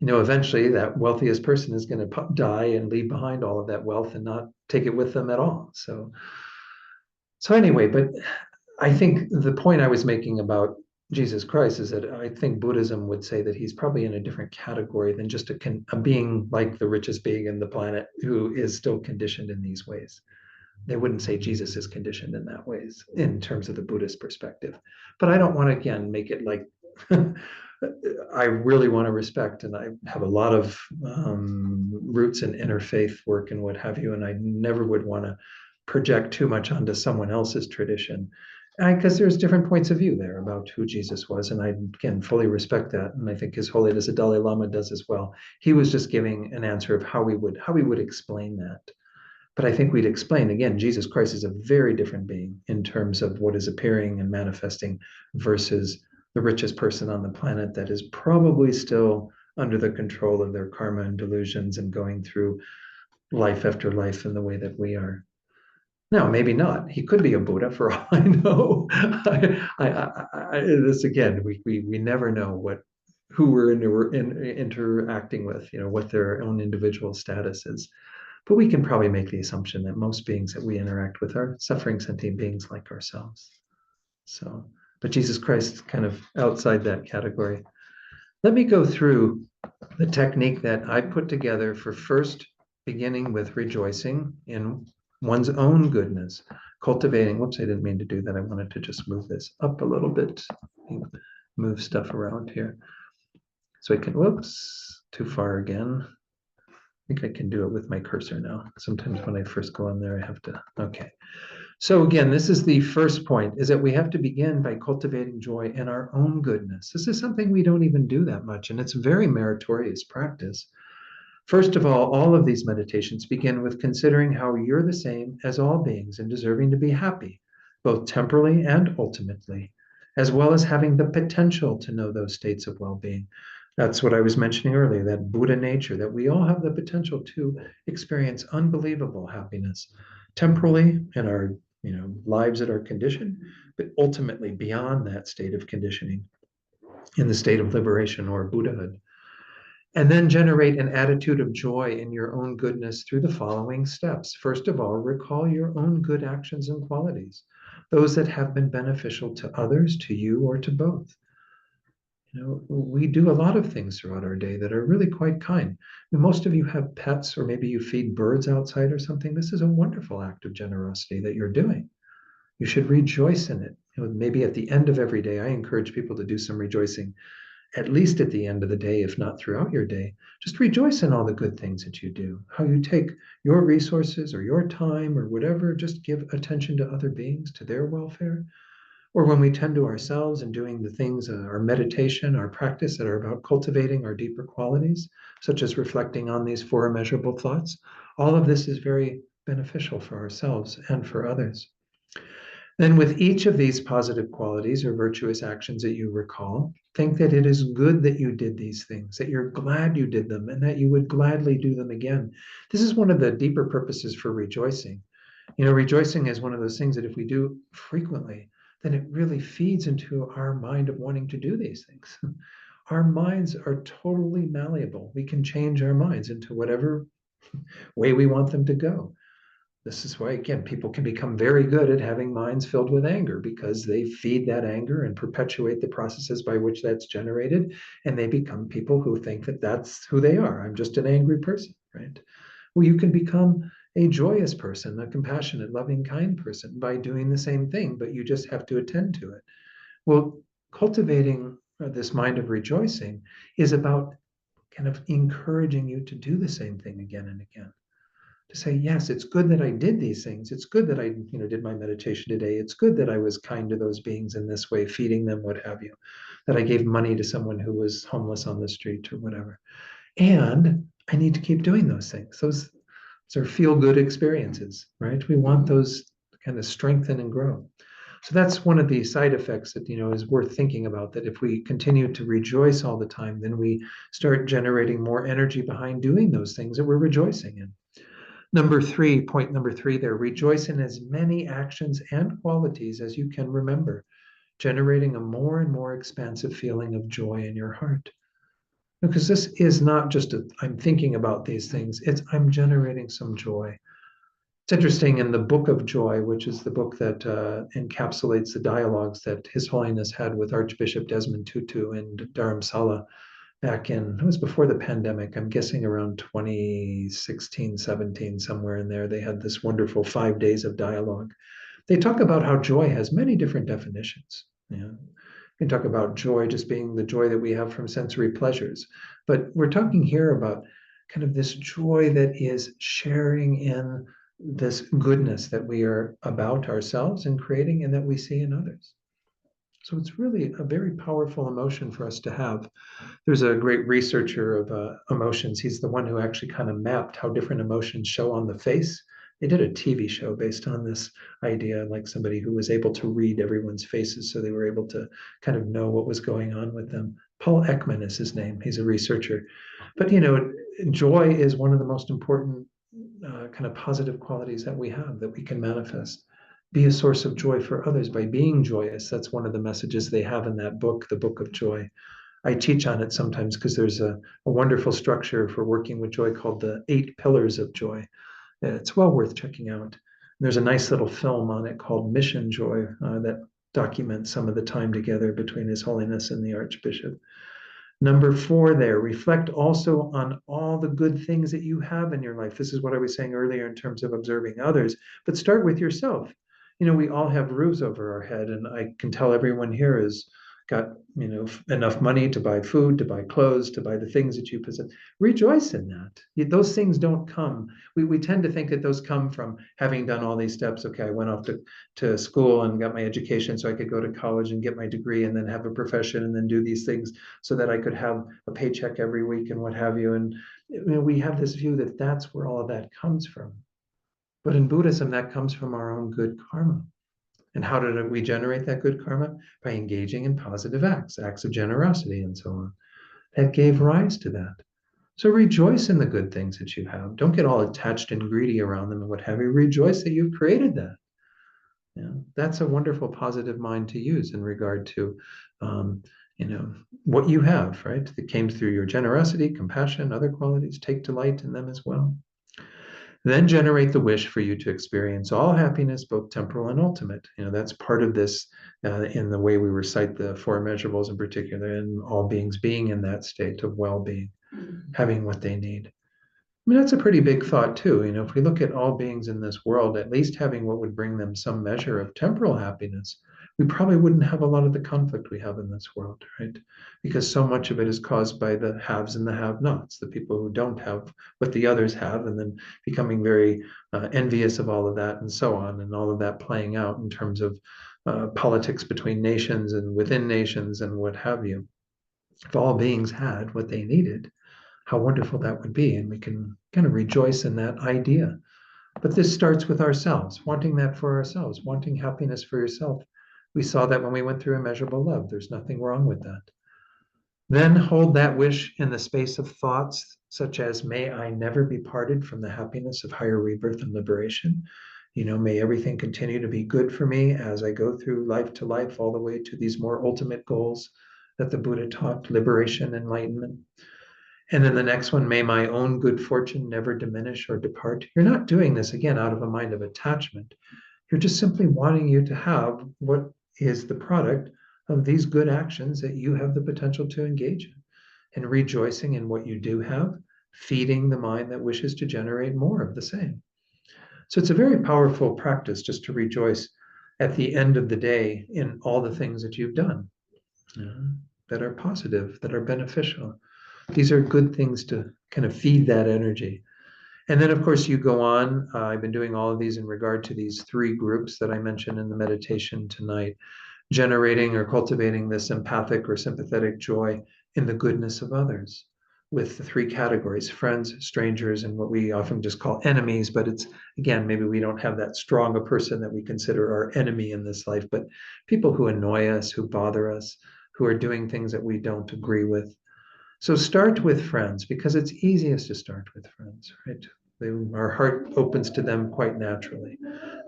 Eventually that wealthiest person is going to die and leave behind all of that wealth and not take it with them at all. So anyway, but I think the point I was making about Jesus Christ is that I think Buddhism would say that he's probably in a different category than just a being like the richest being in the planet who is still conditioned in these ways. they wouldn't say Jesus is conditioned in that ways in terms of the Buddhist perspective. But I don't want to, again, make it like I really want to respect, and I have a lot of roots in interfaith work and what have you, and I never would want to project too much onto someone else's tradition, because there's different points of view there about who Jesus was, and I can fully respect that, and I think His Holiness the Dalai Lama does as well. He was just giving an answer of how we would explain that. But I think we'd explain again, Jesus Christ is a very different being in terms of what is appearing and manifesting versus the richest person on the planet that is probably still under the control of their karma and delusions and going through life after life in the way that we are. Now, maybe not. He could be a Buddha for all I know. This again, we never know who we're interacting with, what their own individual status is. But we can probably make the assumption that most beings that we interact with are suffering sentient beings like ourselves. So, but Jesus Christ is kind of outside that category. Let me go through the technique that I put together for first beginning with rejoicing in one's own goodness, cultivating. Whoops, I didn't mean to do that. I wanted to just move this up a little bit, move stuff around here. So I can, whoops, too far again. I think I can do it with my cursor now. Sometimes when I first go on there, I have to, okay. So again, this is the first point, is that we have to begin by cultivating joy in our own goodness. This is something we don't even do that much, and it's a very meritorious practice. First of all of these meditations begin with considering how you're the same as all beings and deserving to be happy, both temporally and ultimately, as well as having the potential to know those states of well-being. That's what I was mentioning earlier, that Buddha nature, that we all have the potential to experience unbelievable happiness temporally in our lives that are conditioned, but ultimately beyond that state of conditioning in the state of liberation or Buddhahood. And then generate an attitude of joy in your own goodness through the following steps. First of all, recall your own good actions and qualities, those that have been beneficial to others, to you, or to both. We do a lot of things throughout our day that are really quite kind. Most of you have pets, or maybe you feed birds outside or something. This is a wonderful act of generosity that you're doing. You should rejoice in it. Maybe at the end of every day, I encourage people to do some rejoicing, at least at the end of the day, if not throughout your day. Just rejoice in all the good things that you do, how you take your resources or your time or whatever, just give attention to other beings, to their welfare. Or when we tend to ourselves and doing the things, our meditation, our practice that are about cultivating our deeper qualities, such as reflecting on these four immeasurable thoughts, all of this is very beneficial for ourselves and for others. Then with each of these positive qualities or virtuous actions that you recall, think that it is good that you did these things, that you're glad you did them, and that you would gladly do them again. This is one of the deeper purposes for rejoicing. Rejoicing is one of those things that if we do frequently, then it really feeds into our mind of wanting to do these things. Our minds are totally malleable. We can change our minds into whatever way we want them to go. This is why, again, people can become very good at having minds filled with anger because they feed that anger and perpetuate the processes by which that's generated. And they become people who think that that's who they are. I'm just an angry person, right? Well, you can become a joyous person, a compassionate, loving, kind person by doing the same thing, but you just have to attend to it. Well, cultivating this mind of rejoicing is about kind of encouraging you to do the same thing again and again. To say, yes, it's good that I did these things. It's good that I, did my meditation today. It's good that I was kind to those beings in this way, feeding them, what have you, that I gave money to someone who was homeless on the street or whatever. And I need to keep doing those things. Those are feel-good experiences, right? We want those to kind of strengthen and grow. So that's one of the side effects that, is worth thinking about, that if we continue to rejoice all the time, then we start generating more energy behind doing those things that we're rejoicing in. Point number three there, rejoice in as many actions and qualities as you can remember, generating a more and more expansive feeling of joy in your heart. Because this is not just I'm thinking about these things, it's I'm generating some joy. It's interesting, in the Book of Joy, which is the book that encapsulates the dialogues that His Holiness had with Archbishop Desmond Tutu in Dharamsala back in, it was before the pandemic, I'm guessing around 2016, 17, somewhere in there. They had this wonderful 5 days of dialogue. They talk about how joy has many different definitions. You can talk about joy just being the joy that we have from sensory pleasures, but we're talking here about kind of this joy that is sharing in this goodness that we are about ourselves and creating and that we see in others. So it's really a very powerful emotion for us to have. There's a great researcher of emotions. He's the one who actually kind of mapped how different emotions show on the face. They did a TV show based on this idea, like somebody who was able to read everyone's faces, so they were able to kind of know what was going on with them. Paul Ekman is his name. He's a researcher. But joy is one of the most important kind of positive qualities that we have that we can manifest. Be a source of joy for others by being joyous. That's one of the messages they have in that book, The Book of Joy. I teach on it sometimes because there's a wonderful structure for working with joy called the 8 Pillars of Joy. It's well worth checking out. There's a nice little film on it called Mission Joy that documents some of the time together between His Holiness and the Archbishop. Number 4 there, reflect also on all the good things that you have in your life. This is what I was saying earlier in terms of observing others, but start with yourself. We all have roofs over our head, and I can tell everyone here has got, enough money to buy food, to buy clothes, to buy the things that you possess. Rejoice in that. Those things don't come. We tend to think that those come from having done all these steps. Okay, I went off to school and got my education so I could go to college and get my degree and then have a profession and then do these things so that I could have a paycheck every week and what have you. And we have this view that that's where all of that comes from. But in Buddhism, that comes from our own good karma. And how did we generate that good karma? By engaging in positive acts, acts of generosity, and so on. That gave rise to that. So rejoice in the good things that you have. Don't get all attached and greedy around them and what have you. Rejoice that you've created that. That's a wonderful positive mind to use in regard to, what you have, right? That came through your generosity, compassion, other qualities. Take delight in them as well. Then generate the wish for you to experience all happiness, both temporal and ultimate. That's part of this in the way we recite the 4 immeasurables in particular, and all beings being in that state of well-being, having what they need. I mean, that's a pretty big thought too. If we look at all beings in this world, at least having what would bring them some measure of temporal happiness, we probably wouldn't have a lot of the conflict we have in this world, right? Because so much of it is caused by the haves and the have-nots, the people who don't have what the others have, and then becoming very envious of all of that and so on, and all of that playing out in terms of politics between nations and within nations and what have you. If all beings had what they needed, how wonderful that would be. And we can kind of rejoice in that idea. But this starts with ourselves, wanting that for ourselves, wanting happiness for yourself. We saw that when we went through immeasurable love. There's nothing wrong with that. Then hold that wish in the space of thoughts, such as, may I never be parted from the happiness of higher rebirth and liberation. May everything continue to be good for me as I go through life to life, all the way to these more ultimate goals that the Buddha taught, liberation, enlightenment. And then the next one, may my own good fortune never diminish or depart. You're not doing this, again, out of a mind of attachment. You're just simply wanting you to have what is the product of these good actions that you have the potential to engage in, and rejoicing in what you do have, feeding the mind that wishes to generate more of the same. So it's a very powerful practice just to rejoice at the end of the day in all the things that you've done, that are positive, that are beneficial. These are good things to kind of feed that energy. And then, of course, you go on. I've been doing all of these in regard to these 3 groups that I mentioned in the meditation tonight, generating or cultivating this empathic or sympathetic joy in the goodness of others, with the 3 categories: friends, strangers, and what we often just call enemies. But it's, again, maybe we don't have that strong a person that we consider our enemy in this life, but people who annoy us, who bother us, who are doing things that we don't agree with. So start with friends, because it's easiest to start with friends, right? Our heart opens to them quite naturally.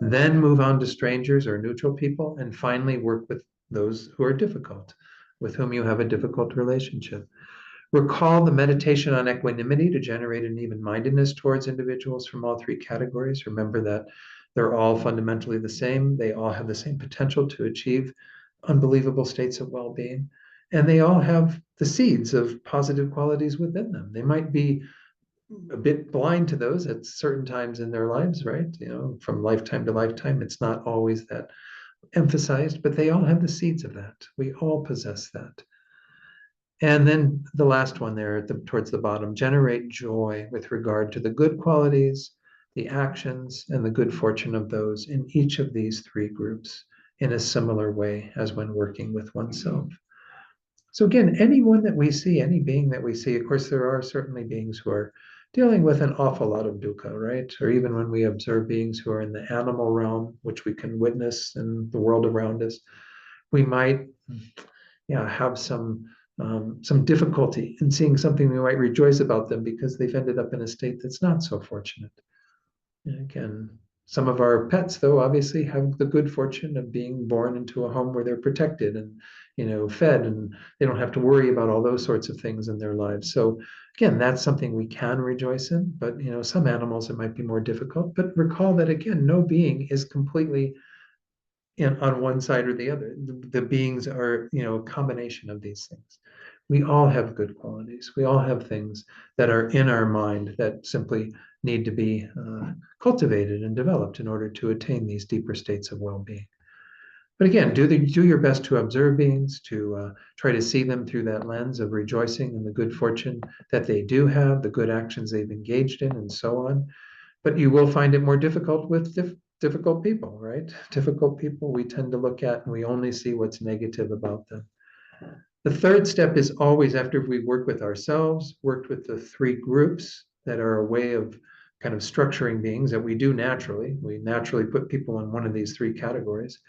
Then move on to strangers or neutral people, and finally work with those who are difficult, with whom you have a difficult relationship. Recall the meditation on equanimity to generate an even-mindedness towards individuals from all 3 categories. Remember that they're all fundamentally the same. They all have the same potential to achieve unbelievable states of well-being. And they all have the seeds of positive qualities within them. They might be a bit blind to those at certain times in their lives, right? From lifetime to lifetime, it's not always that emphasized, but they all have the seeds of that. We all possess that. And then the last one there towards the bottom, generate joy with regard to the good qualities, the actions, and the good fortune of those in each of these three groups in a similar way as when working with oneself. So again, anyone that we see, any being that we see, of course, there are certainly beings who are dealing with an awful lot of dukkha, right? Or even when we observe beings who are in the animal realm, which we can witness in the world around us, we might have some difficulty in seeing something we might rejoice about them because they've ended up in a state that's not so fortunate. And again, some of our pets, though, obviously have the good fortune of being born into a home where they're protected and fed, and they don't have to worry about all those sorts of things in their lives. So again, that's something we can rejoice in. But some animals it might be more difficult. But recall that again, no being is completely on one side or the other. The beings are, a combination of these things. We all have good qualities. We all have things that are in our mind that simply need to be cultivated and developed in order to attain these deeper states of well-being. But again, do your best to observe beings, to try to see them through that lens of rejoicing in the good fortune that they do have, the good actions they've engaged in, and so on. But you will find it more difficult with difficult people, right? Difficult people we tend to look at and we only see what's negative about them. The third step is always after we work with ourselves, worked with the three groups that are a way of kind of structuring beings that we do naturally. We naturally put people in one of these three categories,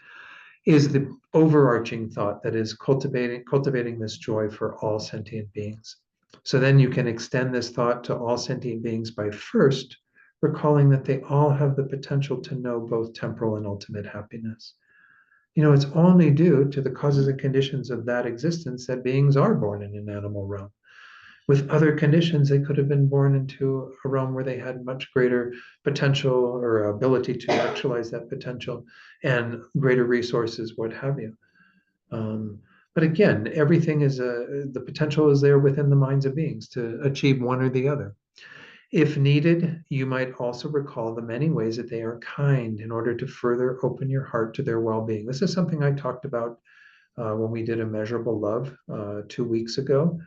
is the overarching thought that is cultivating this joy for all sentient beings. So then you can extend this thought to all sentient beings by first recalling that they all have the potential to know both temporal and ultimate happiness. It's only due to the causes and conditions of that existence that beings are born in an animal realm. With other conditions, they could have been born into a realm where they had much greater potential or ability to actualize that potential and greater resources, what have you. But again, everything is the potential is there within the minds of beings to achieve one or the other. If needed, you might also recall the many ways that they are kind in order to further open your heart to their well-being. This is something I talked about when we did Immeasurable Love 2 weeks ago.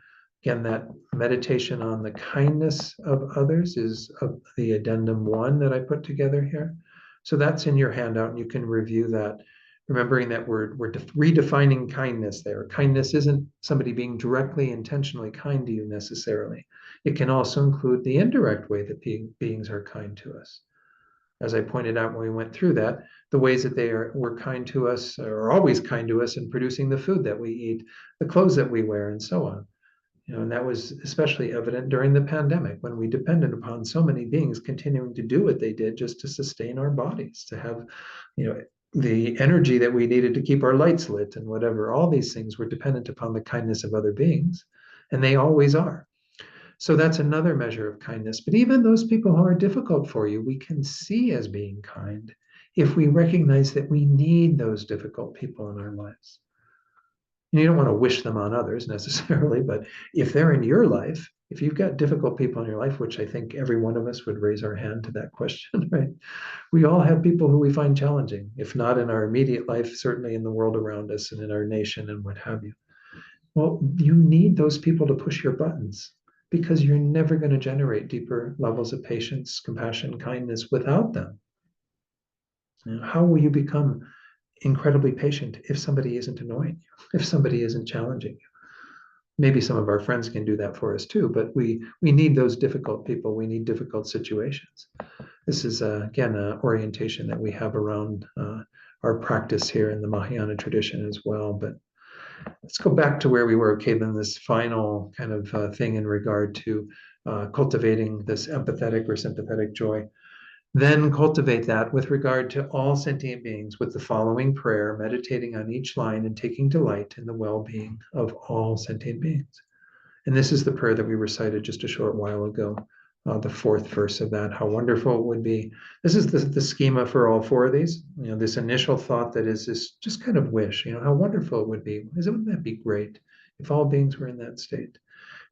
Again, that meditation on the kindness of others is the addendum 1 that I put together here. So that's in your handout, and you can review that, remembering that we're redefining kindness there. Kindness isn't somebody being directly, intentionally kind to you necessarily. It can also include the indirect way that beings are kind to us. As I pointed out when we went through that, the ways that were kind to us, are always kind to us in producing the food that we eat, the clothes that we wear, and so on. And that was especially evident during the pandemic when we depended upon so many beings continuing to do what they did just to sustain our bodies, to have, the energy that we needed to keep our lights lit and whatever. All these things were dependent upon the kindness of other beings, and they always are. So that's another measure of kindness. But even those people who are difficult for you, we can see as being kind if we recognize that we need those difficult people in our lives. You don't want to wish them on others necessarily, but if they're in your life, if you've got difficult people in your life, which I think every one of us would raise our hand to that question, right? We all have people who we find challenging, if not in our immediate life, certainly in the world around us and in our nation and what have you. Well, you need those people to push your buttons because you're never going to generate deeper levels of patience, compassion, kindness without them. How will you become incredibly patient if somebody isn't annoying you, if somebody isn't challenging you? Maybe some of our friends can do that for us too, but we need those difficult people. We need difficult situations. This is, again, an orientation that we have around our practice here in the Mahayana tradition as well. But let's go back to where we were. Okay, then this final kind of thing in regard to cultivating this empathetic or sympathetic joy. Then cultivate that with regard to all sentient beings with the following prayer, meditating on each line and taking delight in the well-being of all sentient beings. And this is the prayer that we recited just a short while ago, the 4th verse of that. How wonderful it would be. This is the schema for all 4 of these. This initial thought that is this just kind of wish, how wonderful it would be. Wouldn't that be great if all beings were in that state.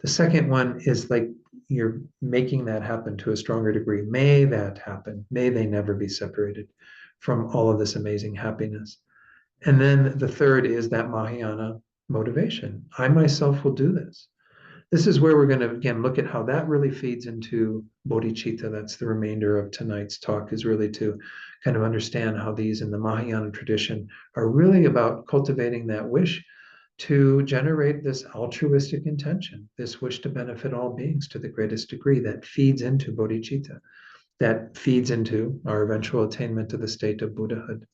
The second one is like you're making that happen to a stronger degree. May that happen. May they never be separated from all of this amazing happiness. And then the third is that Mahayana motivation. I myself will do this. This is where we're going to, again, look at how that really feeds into bodhicitta. That's the remainder of tonight's talk, is really to kind of understand how these in the Mahayana tradition are really about cultivating that wish to generate this altruistic intention, this wish to benefit all beings to the greatest degree that feeds into bodhicitta, that feeds into our eventual attainment to the state of Buddhahood.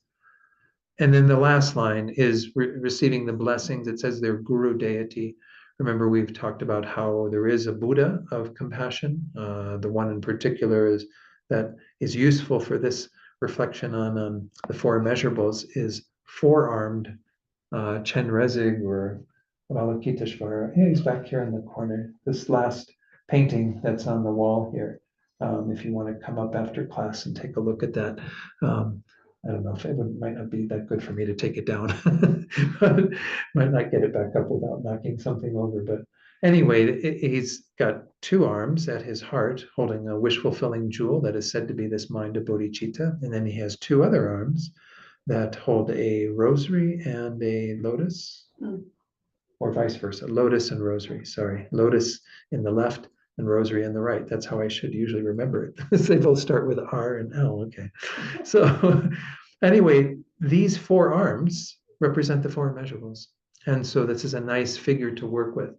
And then the last line is receiving the blessings. It says their guru deity. Remember, we've talked about how there is a Buddha of compassion. The one in particular is that is useful for this reflection on the four immeasurables is four-armed Chenrezig or Avalokiteshvara. Yeah, he's back here in the corner. This last painting that's on the wall here. If you want to come up after class and take a look at that. I don't know if might not be that good for me to take it down. Might not get it back up without knocking something over. But anyway, he's got two arms at his heart holding a wish-fulfilling jewel that is said to be this mind of bodhicitta. And then he has two other arms that hold a rosary and a lotus, or vice versa, lotus and rosary, sorry. Lotus in the left and rosary in the right. That's how I should usually remember it. They both start with R and L, okay. So anyway, these four arms represent the four immeasurables. And so this is a nice figure to work with.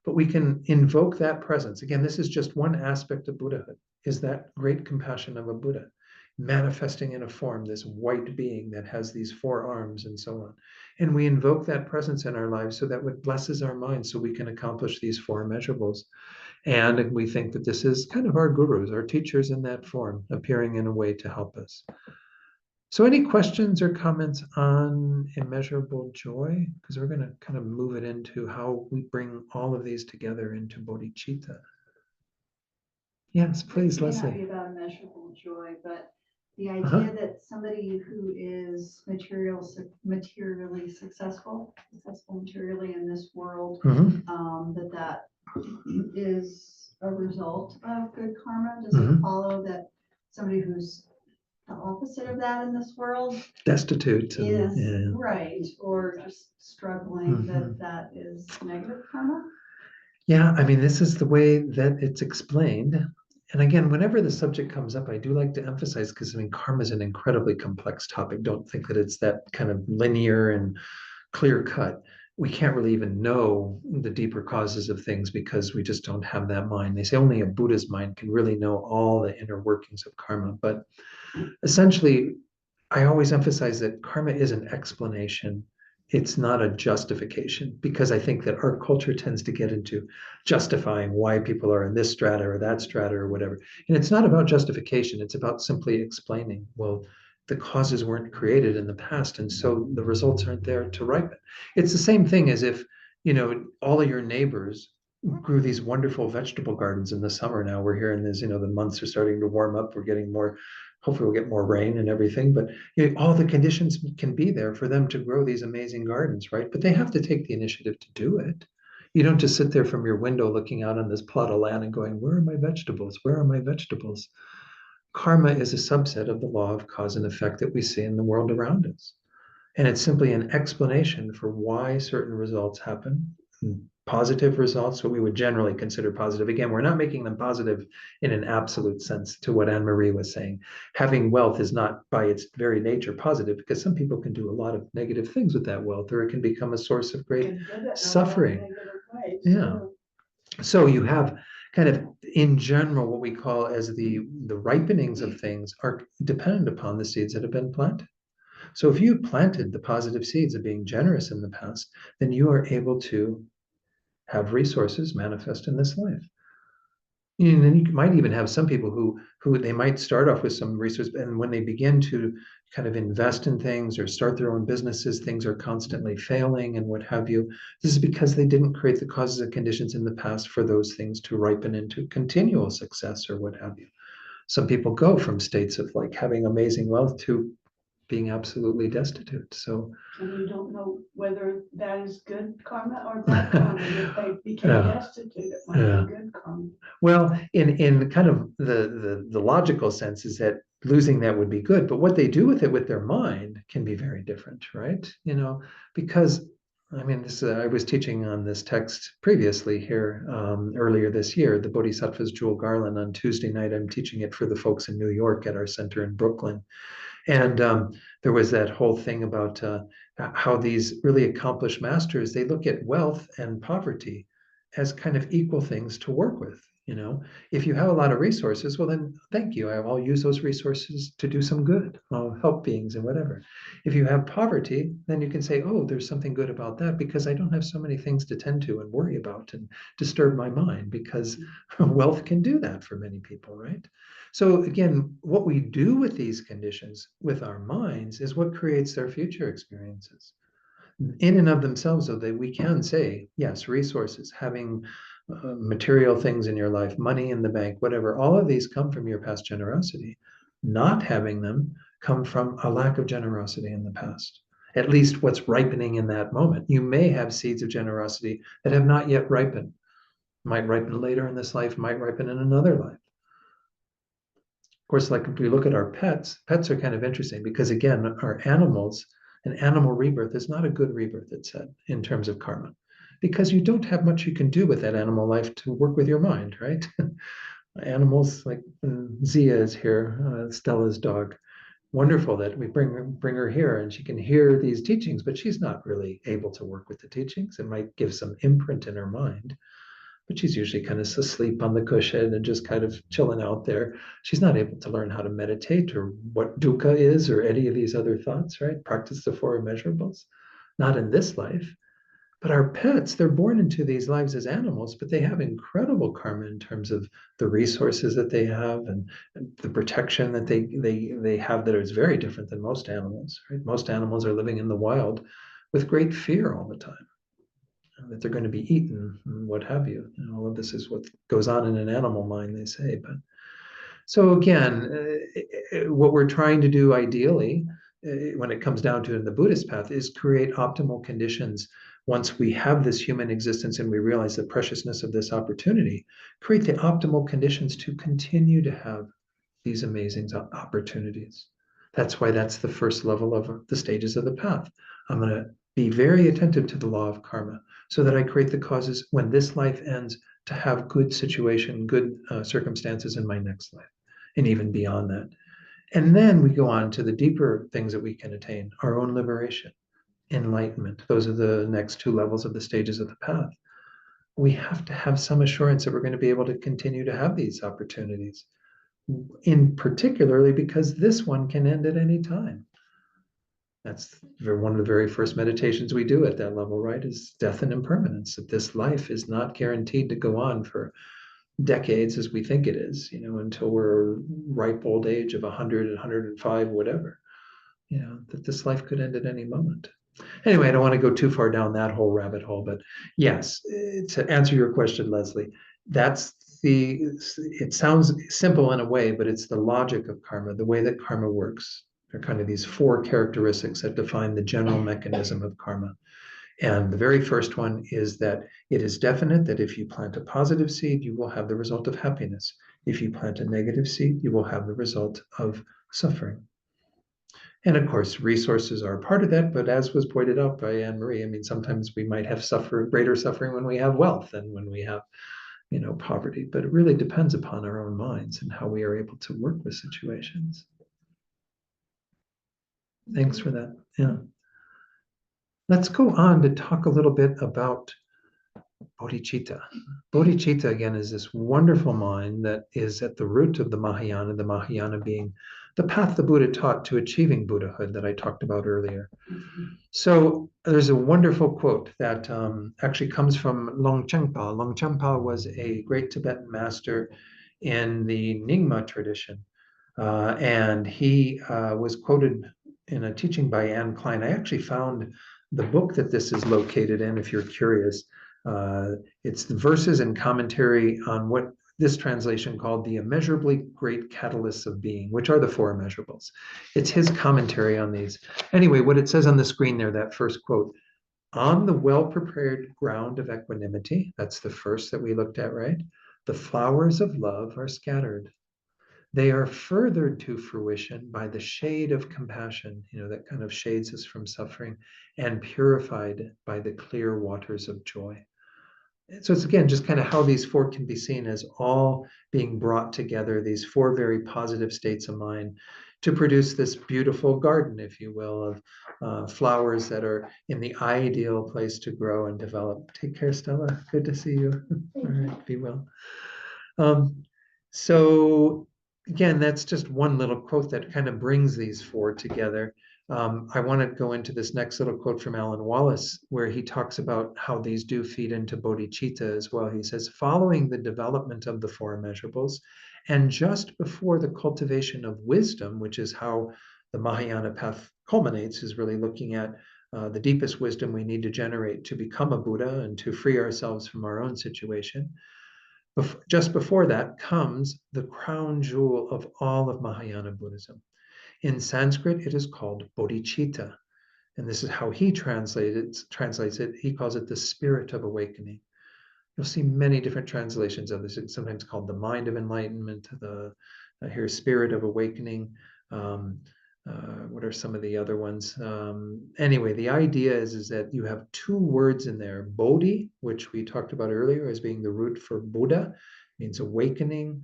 But we can invoke that presence. Again, this is just one aspect of Buddhahood, is that great compassion of a Buddha, manifesting in a form, this white being that has these four arms and so on. And we invoke that presence in our lives so that it blesses our minds so we can accomplish these four immeasurables. And we think that this is kind of our gurus, our teachers in that form, appearing in a way to help us. So any questions or comments on immeasurable joy? Because we're going to kind of move it into how we bring all of these together into bodhicitta. Yes, please, It may not Leslie. be about immeasurable joy, but the idea that somebody who is materially successful materially in this world, that is a result of good karma. Does it follow that somebody who's the opposite of that in this world Destitute is right, or just struggling, that is negative karma? Yeah, I mean, this is the way that it's explained. And again, whenever the subject comes up, I do like to emphasize, because I mean, karma is an incredibly complex topic. Don't think that it's that kind of linear and clear cut. We can't really even know the deeper causes of things because we just don't have that mind. They say only a Buddha's mind can really know all the inner workings of karma. But essentially, I always emphasize that karma is an explanation. It's not a justification, because I think that our culture tends to get into justifying why people are in this strata or that strata or whatever. And it's not about justification. It's about simply explaining, well, the causes weren't created in the past, and so the results aren't there to ripen. It's the same thing as if, all of your neighbors grew these wonderful vegetable gardens in the summer. Now we're here in this, the months are starting to warm up. We're getting more, hopefully we'll get more rain and everything, but all the conditions can be there for them to grow these amazing gardens, right? But they have to take the initiative to do it. You don't just sit there from your window looking out on this plot of land and going, where are my vegetables? Where are my vegetables? Karma is a subset of the law of cause and effect that we see in the world around us. And it's simply an explanation for why certain results happen. Positive results, what we would generally consider positive. Again, we're not making them positive in an absolute sense, to what Anne-Marie was saying. Having wealth is not by its very nature positive, because some people can do a lot of negative things with that wealth, or it can become a source of great suffering. Yeah. So you have kind of, in general, what we call as the ripenings of things are dependent upon the seeds that have been planted. So if you planted the positive seeds of being generous in the past, then you are able to have resources manifest in this life. And then you might even have some people who they might start off with some resources, and when they begin to kind of invest in things or start their own businesses, things are constantly failing and what have you. This is because they didn't create the causes and conditions in the past for those things to ripen into continual success or what have you. Some people go from states of like having amazing wealth to being absolutely destitute. So And you don't know whether that is good karma or bad karma. If they became Yeah. destitute, it might Yeah. be good karma. well, in kind of the logical sense is that losing that would be good, but what they do with it with their mind can be very different, right? Because I mean, I was teaching on this text previously here earlier this year, the Bodhisattva's Jewel Garland on Tuesday night. I'm teaching it for the folks in New York at our center in Brooklyn. And there was that whole thing about how these really accomplished masters, they look at wealth and poverty as kind of equal things to work with. If you have a lot of resources, well, then thank you. I'll use those resources to do some good. I'll help beings and whatever. If you have poverty, then you can say, oh, there's something good about that because I don't have so many things to tend to and worry about and disturb my mind, because wealth can do that for many people, right? So again, what we do with these conditions with our minds is what creates their future experiences. In and of themselves, though, that we can say, yes, resources, having material things in your life, money in the bank, whatever, all of these come from your past generosity. Not having them come from a lack of generosity in the past. At least what's ripening in that moment. You may have seeds of generosity that have not yet ripened. Might ripen later in this life, might ripen in another life. Of course, like if we look at our pets are kind of interesting because, again, our animals, an animal rebirth is not a good rebirth, it said, in terms of karma, because you don't have much you can do with that animal life to work with your mind, right? Animals like Zia is here, Stella's dog. Wonderful that we bring her here and she can hear these teachings, but she's not really able to work with the teachings. It might give some imprint in her mind, but she's usually kind of asleep on the cushion and just kind of chilling out there. She's not able to learn how to meditate or what dukkha is or any of these other thoughts, right? Practice the four immeasurables, not in this life. But our pets, they're born into these lives as animals, but they have incredible karma in terms of the resources that they have and the protection that they have that is very different than most animals, right? Most animals are living in the wild with great fear all the time, that they're going to be eaten and what have you. And all of this is what goes on in an animal mind, they say. But so again, what we're trying to do ideally, when it comes down to in the Buddhist path, is create optimal conditions. Once we have this human existence and we realize the preciousness of this opportunity, create the optimal conditions to continue to have these amazing opportunities. That's why that's the first level of the stages of the path. I'm going to be very attentive to the law of karma so that I create the causes when this life ends to have good situation, good circumstances in my next life, and even beyond that. And then we go on to the deeper things that we can attain, our own liberation, enlightenment. Those are the next two levels of the stages of the path. We have to have some assurance that we're going to be able to continue to have these opportunities, in particularly because this one can end at any time. That's one of the very first meditations we do at that level, right? Is death and impermanence, that this life is not guaranteed to go on for decades as we think it is, until we're ripe old age of 100, 105, whatever, that this life could end at any moment. Anyway, I don't want to go too far down that whole rabbit hole, but yes, to answer your question, Leslie, it sounds simple in a way, but it's the logic of karma, the way that karma works. There are kind of these four characteristics that define the general mechanism of karma. And the very first one is that it is definite that if you plant a positive seed, you will have the result of happiness. If you plant a negative seed, you will have the result of suffering. And of course, resources are a part of that, but as was pointed out by Anne Marie, I mean, sometimes we might have greater suffering when we have wealth than when we have, poverty. But it really depends upon our own minds and how we are able to work with situations. Thanks for that. Yeah. Let's go on to talk a little bit about bodhicitta. Bodhicitta, again, is this wonderful mind that is at the root of the Mahayana being the path the Buddha taught to achieving Buddhahood that I talked about earlier. So there's a wonderful quote that actually comes from Longchenpa. Longchenpa was a great Tibetan master in the Nyingma tradition. And he was quoted in a teaching by Anne Klein. I actually found the book that this is located in, if you're curious. It's the verses and commentary on what this translation called the immeasurably great catalysts of being, which are the four immeasurables. It's his commentary on these. Anyway, what it says on the screen there, that first quote, on the well-prepared ground of equanimity, that's the first that we looked at, right? The flowers of love are scattered. They are furthered to fruition by the shade of compassion, that kind of shades us from suffering, and purified by the clear waters of joy. So it's again just kind of how these four can be seen as all being brought together, these four very positive states of mind, to produce this beautiful garden, if you will, of flowers that are in the ideal place to grow and develop. Take care, Stella. Good to see you. All right, be well. So again, that's just one little quote that kind of brings these four together. I want to go into this next little quote from Alan Wallace, where he talks about how these do feed into bodhicitta as well. He says, following the development of the four immeasurables, and just before the cultivation of wisdom, which is how the Mahayana path culminates, is really looking at the deepest wisdom we need to generate to become a Buddha and to free ourselves from our own situation. Just before that comes the crown jewel of all of Mahayana Buddhism. In Sanskrit, it is called bodhicitta, and this is how he translates it. He calls it the spirit of awakening. You'll see many different translations of this. It's sometimes called the mind of enlightenment, the here spirit of awakening. What are some of the other ones? Anyway, the idea is that you have two words in there. Bodhi, which we talked about earlier as being the root for Buddha, means awakening,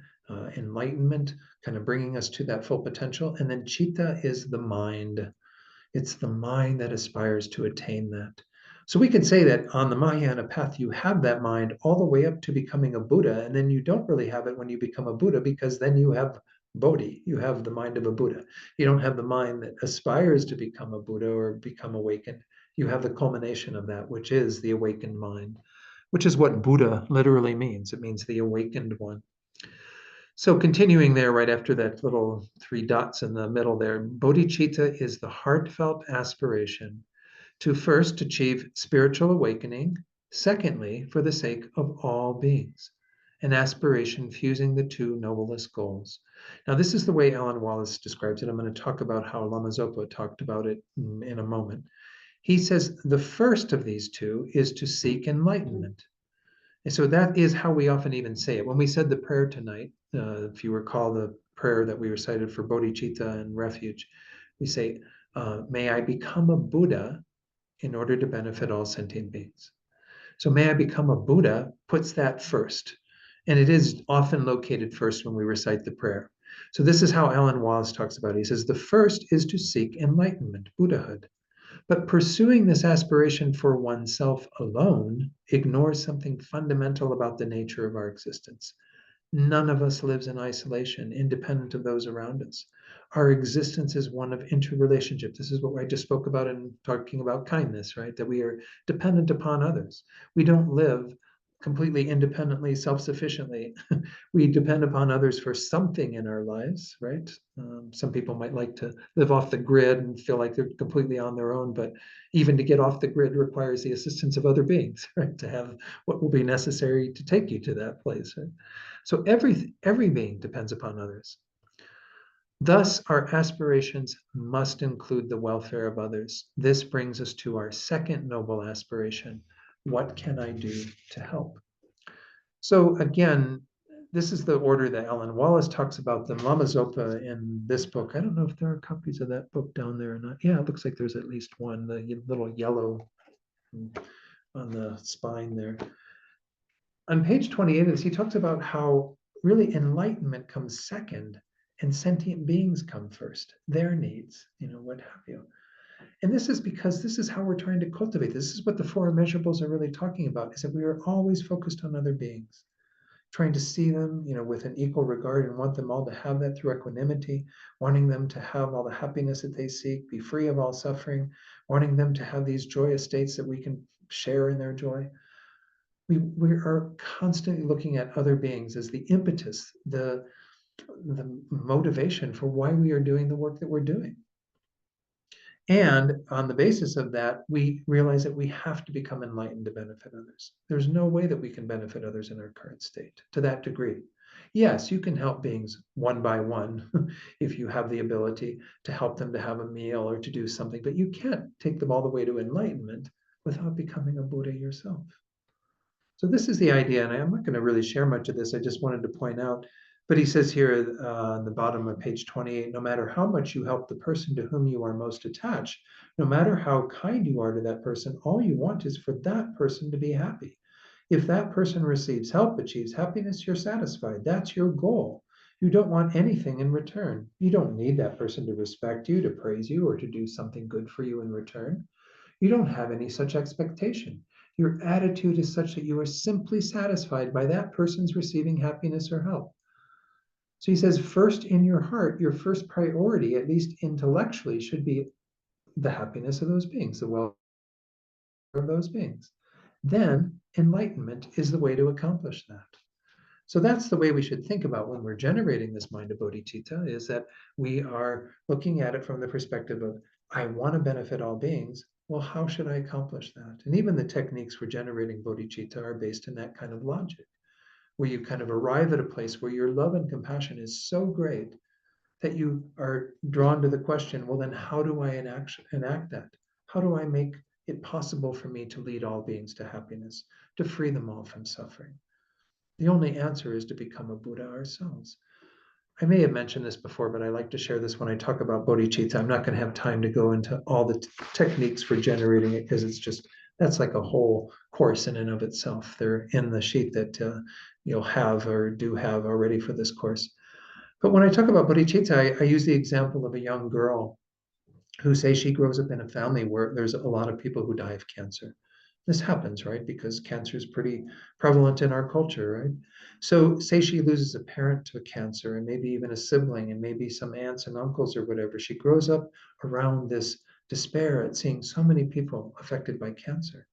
enlightenment, kind of bringing us to that full potential. And then chitta is the mind. It's the mind that aspires to attain that. So we can say that on the Mahayana path, you have that mind all the way up to becoming a Buddha, and then you don't really have it when you become a Buddha, because then you have Bodhi, you have the mind of a Buddha. You don't have the mind that aspires to become a Buddha or become awakened. You have the culmination of that, which is the awakened mind, which is what Buddha literally means. It means the awakened one. So continuing there, right after that little three dots in the middle there, bodhicitta is the heartfelt aspiration to first achieve spiritual awakening, secondly, for the sake of all beings, an aspiration fusing the two noblest goals. Now, this is the way Alan Wallace describes it. I'm going to talk about how Lama Zopa talked about it in a moment. He says the first of these two is to seek enlightenment. And so that is how we often even say it. When we said the prayer tonight, if you recall the prayer that we recited for bodhicitta and refuge, we say, may I become a Buddha in order to benefit all sentient beings. So may I become a Buddha puts that first. And it is often located first when we recite the prayer. So this is how Alan Wallace talks about it. He says, the first is to seek enlightenment, Buddhahood. But pursuing this aspiration for oneself alone ignores something fundamental about the nature of our existence. None of us lives in isolation, independent of those around us. Our existence is one of interrelationship. This is what I just spoke about in talking about kindness, right? That we are dependent upon others. We don't live completely independently, self-sufficiently. We depend upon others for something in our lives, right? Some people might like to live off the grid and feel like they're completely on their own, but even to get off the grid requires the assistance of other beings, right? To have what will be necessary to take you to that place, right? So every being depends upon others. Thus, our aspirations must include the welfare of others. This brings us to our second noble aspiration. What can I do to help? So again, this is the order that Alan Wallace talks about. The Lama Zopa in this book, I don't know if there are copies of that book down there or not. Yeah, it looks like there's at least one, the little yellow on the spine there. On page 28 of this, he talks about how really enlightenment comes second and sentient beings come first, their needs, what have you. And this is because this is how we're trying to cultivate. This is what the four immeasurables are really talking about, is that we are always focused on other beings, trying to see them, with an equal regard and want them all to have that through equanimity, wanting them to have all the happiness that they seek, be free of all suffering, wanting them to have these joyous states that we can share in their joy. We are constantly looking at other beings as the impetus, the motivation for why we are doing the work that we're doing. And on the basis of that, we realize that we have to become enlightened to benefit others. There's no way that we can benefit others in our current state to that degree. Yes, you can help beings one by one if you have the ability to help them to have a meal or to do something, but you can't take them all the way to enlightenment without becoming a Buddha yourself. So this is the idea, and I'm not going to really share much of this. I just wanted to point out, but he says here on the bottom of page 28, no matter how much you help the person to whom you are most attached, no matter how kind you are to that person, all you want is for that person to be happy. If that person receives help, achieves happiness, you're satisfied. That's your goal. You don't want anything in return. You don't need that person to respect you, to praise you, or to do something good for you in return. You don't have any such expectation. Your attitude is such that you are simply satisfied by that person's receiving happiness or help. So he says, first in your heart, your first priority, at least intellectually, should be the happiness of those beings, the welfare of those beings. Then enlightenment is the way to accomplish that. So that's the way we should think about when we're generating this mind of bodhicitta, is that we are looking at it from the perspective of, I want to benefit all beings. Well, how should I accomplish that? And even the techniques for generating bodhicitta are based in that kind of logic, where you kind of arrive at a place where your love and compassion is so great that you are drawn to the question, well, then how do I enact that? How do I make it possible for me to lead all beings to happiness, to free them all from suffering? The only answer is to become a Buddha ourselves. I may have mentioned this before, but I like to share this when I talk about bodhicitta. I'm not going to have time to go into all the techniques for generating it because that's like a whole course in and of itself. They're in the sheet that you'll have or do have already for this course. But when I talk about bodhicitta, I use the example of a young girl who say she grows up in a family where there's a lot of people who die of cancer. This happens, right? Because cancer is pretty prevalent in our culture, right? So say she loses a parent to cancer and maybe even a sibling and maybe some aunts and uncles or whatever. She grows up around this despair at seeing so many people affected by cancer.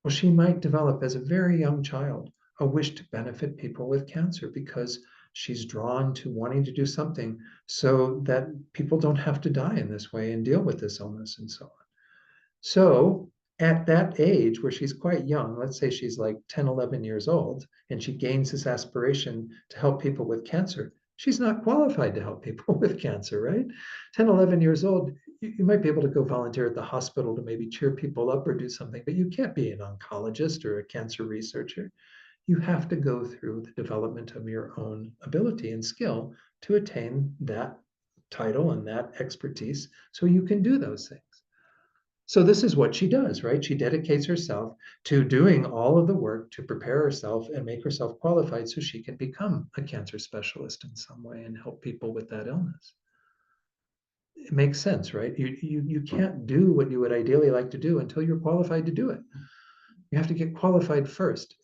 Well, she might develop as a very young child a wish to benefit people with cancer because she's drawn to wanting to do something so that people don't have to die in this way and deal with this illness and so on. So at that age where she's quite young, let's say she's like 10, 11 years old, and she gains this aspiration to help people with cancer, she's not qualified to help people with cancer, right? 10, 11 years old, you might be able to go volunteer at the hospital to maybe cheer people up or do something, but you can't be an oncologist or a cancer researcher. You have to go through the development of your own ability and skill to attain that title and that expertise so you can do those things. So this is what she does, right? She dedicates herself to doing all of the work to prepare herself and make herself qualified so she can become a cancer specialist in some way and help people with that illness. It makes sense, right? You can't do what you would ideally like to do until you're qualified to do it. You have to get qualified first.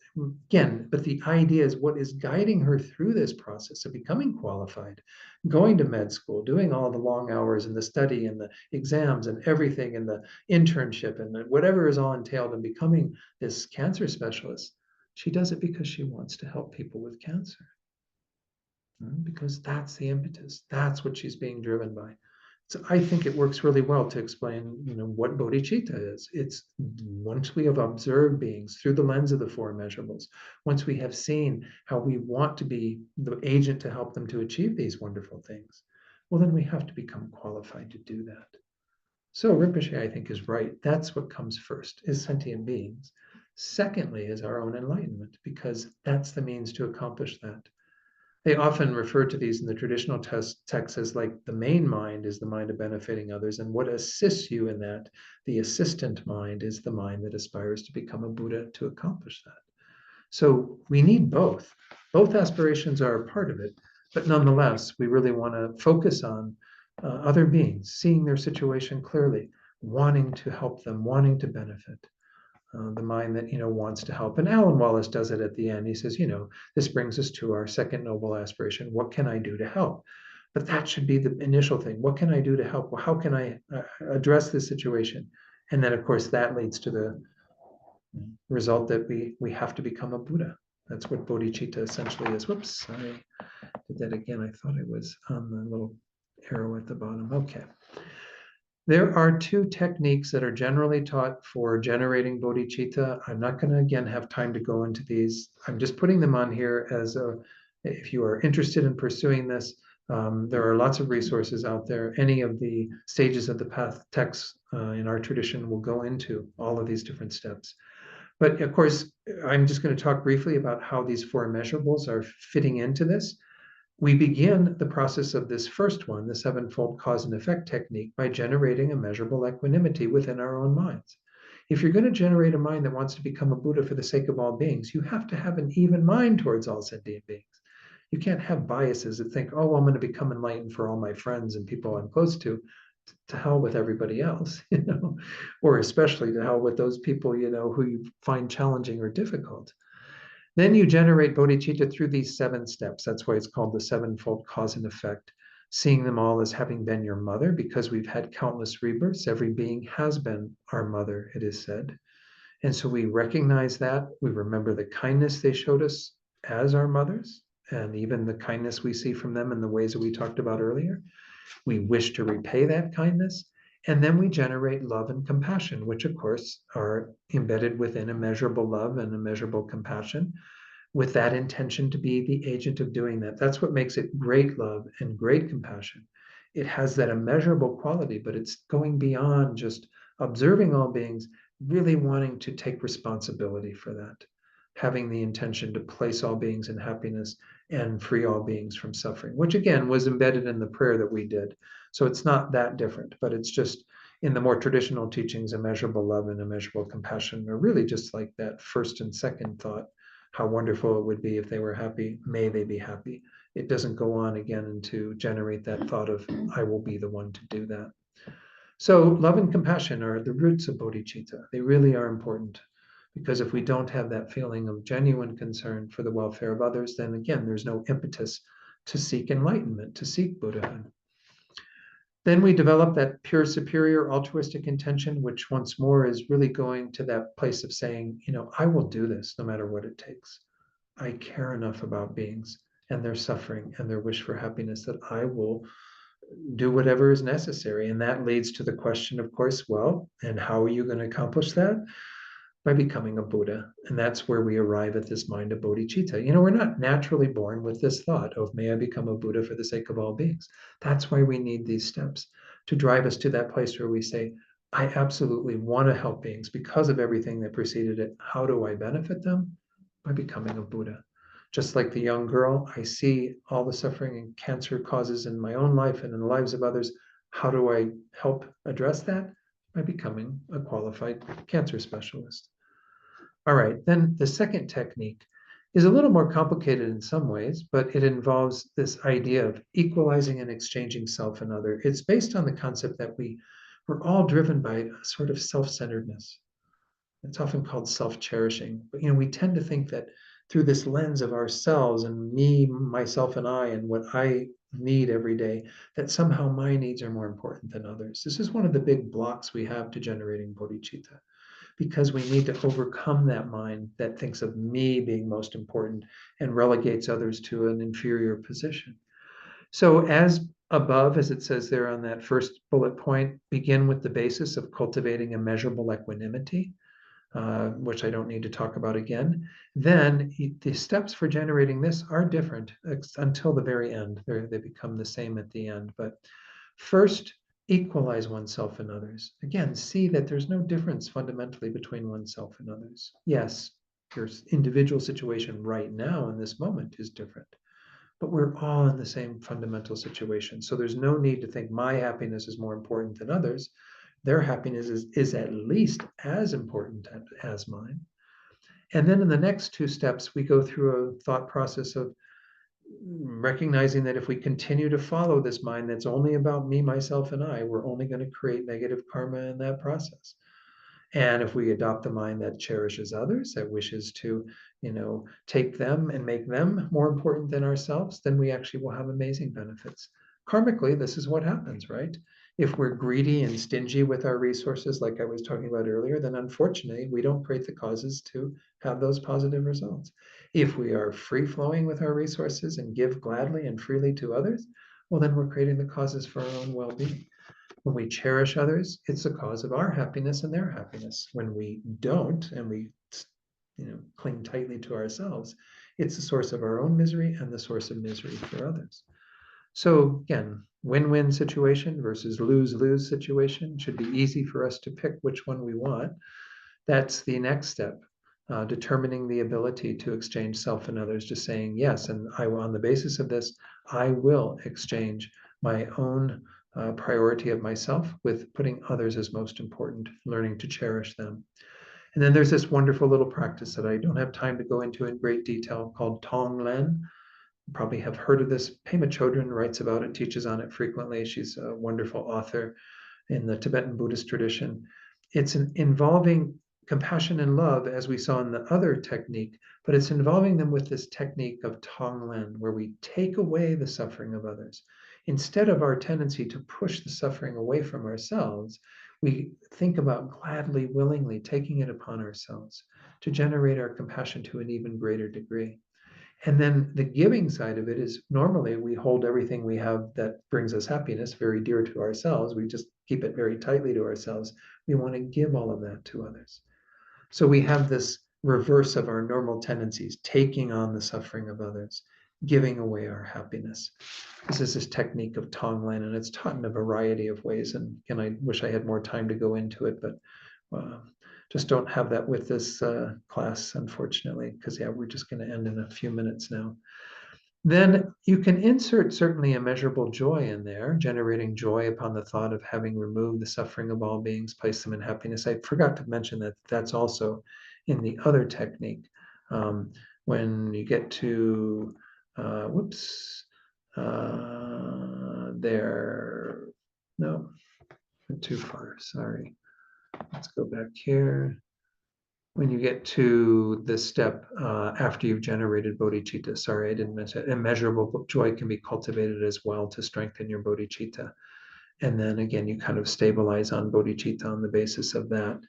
Again, but the idea is what is guiding her through this process of becoming qualified, going to med school, doing all the long hours and the study and the exams and everything and the internship and whatever is all entailed in becoming this cancer specialist. She does it because she wants to help people with cancer. Because that's the impetus. That's what she's being driven by. So I think it works really well to explain, what bodhicitta is. It's once we have observed beings through the lens of the four immeasurables, once we have seen how we want to be the agent to help them to achieve these wonderful things, well, then we have to become qualified to do that. So Rinpoche, I think, is right. That's what comes first, is sentient beings. Secondly, is our own enlightenment, because that's the means to accomplish that. They often refer to these in the traditional texts as like the main mind is the mind of benefiting others, and what assists you in that, the assistant mind, is the mind that aspires to become a Buddha to accomplish that. So we need both. Both aspirations are a part of it, but nonetheless, we really want to focus on other beings, seeing their situation clearly, wanting to help them, wanting to benefit. The mind that wants to help. And Alan Wallace does it at the end. He says, this brings us to our second noble aspiration. What can I do to help? But that should be the initial thing. What can I do to help? Well, how can I address this situation? And then, of course, that leads to the result that we have to become a Buddha. That's what bodhicitta essentially is. Whoops, I did that again. I thought it was on the little arrow at the bottom. Okay. There are two techniques that are generally taught for generating bodhicitta. I'm not going to, again, have time to go into these. I'm just putting them on here as a, if you are interested in pursuing this, there are lots of resources out there. Any of the stages of the path texts in our tradition will go into all of these different steps. But of course, I'm just going to talk briefly about how these four measurables are fitting into this. We begin the process of this first one, the sevenfold cause and effect technique, by generating a measurable equanimity within our own minds. If you're going to generate a mind that wants to become a Buddha for the sake of all beings, you have to have an even mind towards all sentient beings. You can't have biases that think, oh, well, I'm going to become enlightened for all my friends and people I'm close to hell with everybody else, or especially to hell with those people, who you find challenging or difficult. Then you generate bodhicitta through these 7 steps. That's why it's called the sevenfold cause and effect. Seeing them all as having been your mother, because we've had countless rebirths. Every being has been our mother, it is said. And so we recognize that. We remember the kindness they showed us as our mothers, and even the kindness we see from them in the ways that we talked about earlier. We wish to repay that kindness. And then we generate love and compassion, which of course are embedded within immeasurable love and immeasurable compassion, with that intention to be the agent of doing that. That's what makes it great love and great compassion. It has that immeasurable quality, but it's going beyond just observing all beings, really wanting to take responsibility for that, having the intention to place all beings in happiness and free all beings from suffering, which again was embedded in the prayer that we did. So it's not that different, but it's just in the more traditional teachings, immeasurable love and immeasurable compassion are really just like that first and second thought. How wonderful it would be if they were happy. May they be happy. It doesn't go on again and to generate that thought of, I will be the one to do that. So love and compassion are the roots of bodhicitta. They really are important, because if we don't have that feeling of genuine concern for the welfare of others, then again, there's no impetus to seek enlightenment, to seek Buddhahood. Then we develop that pure superior altruistic intention, which once more is really going to that place of saying, I will do this no matter what it takes. I care enough about beings and their suffering and their wish for happiness that I will do whatever is necessary. And that leads to the question, of course, well, and how are you going to accomplish that? By becoming a Buddha. And that's where we arrive at this mind of bodhicitta. We're not naturally born with this thought of, may I become a Buddha for the sake of all beings. That's why we need these steps to drive us to that place where we say, I absolutely want to help beings because of everything that preceded it. How do I benefit them? By becoming a Buddha. Just like the young girl, I see all the suffering and cancer causes in my own life and in the lives of others. How do I help address that? By becoming a qualified cancer specialist. All right, then the second technique is a little more complicated in some ways, but it involves this idea of equalizing and exchanging self and other. It's based on the concept that we're all driven by a sort of self-centeredness. It's often called self-cherishing, but we tend to think that through this lens of ourselves and me, myself, and I, and what I need every day, that somehow my needs are more important than others. This is one of the big blocks we have to generating bodhicitta, because we need to overcome that mind that thinks of me being most important and relegates others to an inferior position. So as above, as it says there on that first bullet point, begin with the basis of cultivating immeasurable equanimity, which I don't need to talk about again. Then the steps for generating this are different until the very end. They become the same at the end. But first, equalize oneself and others. Again, see that there's no difference fundamentally between oneself and others. Yes, your individual situation right now in this moment is different, but we're all in the same fundamental situation. So there's no need to think my happiness is more important than others. Their happiness is at least as important as mine. And then in the next 2 steps, we go through a thought process of recognizing that if we continue to follow this mind that's only about me, myself, and I, we're only going to create negative karma in that process. And if we adopt the mind that cherishes others, that wishes to, take them and make them more important than ourselves, then we actually will have amazing benefits. Karmically, this is what happens, right? If we're greedy and stingy with our resources, like I was talking about earlier, then unfortunately, we don't create the causes to have those positive results. If we are free flowing with our resources and give gladly and freely to others, well, then we're creating the causes for our own well-being. When we cherish others, it's the cause of our happiness and their happiness. When we don't, and we cling tightly to ourselves, it's the source of our own misery and the source of misery for others. So again, win-win situation versus lose-lose situation should be easy for us to pick which one we want. That's the next step, determining the ability to exchange self and others, just saying yes, and on the basis of this, I will exchange my own priority of myself with putting others as most important, learning to cherish them. And then there's this wonderful little practice that I don't have time to go into in great detail called Tonglen. You probably have heard of this. Pema Chodron writes about it, teaches on it frequently. She's a wonderful author in the Tibetan Buddhist tradition. It's involving compassion and love, as we saw in the other technique, but it's involving them with this technique of Tonglen, where we take away the suffering of others. Instead of our tendency to push the suffering away from ourselves, we think about gladly, willingly taking it upon ourselves to generate our compassion to an even greater degree. And then the giving side of it is normally we hold everything we have that brings us happiness very dear to ourselves. We just keep it very tightly to ourselves. We want to give all of that to others. So we have this reverse of our normal tendencies, taking on the suffering of others, giving away our happiness. This is this technique of Tonglen, and it's taught in a variety of ways. And I wish I had more time to go into it, but just don't have that with this class, unfortunately, because we're just going to end in a few minutes now. Then you can insert certainly immeasurable joy in there, generating joy upon the thought of having removed the suffering of all beings, placed them in happiness. I forgot to mention that that's also in the other technique. When you get to, there, no, too far, sorry. Let's go back here. When you get to the step after you've generated bodhicitta, sorry, I didn't mention it, immeasurable joy can be cultivated as well to strengthen your bodhicitta. And then again, you kind of stabilize on bodhicitta on the basis of that.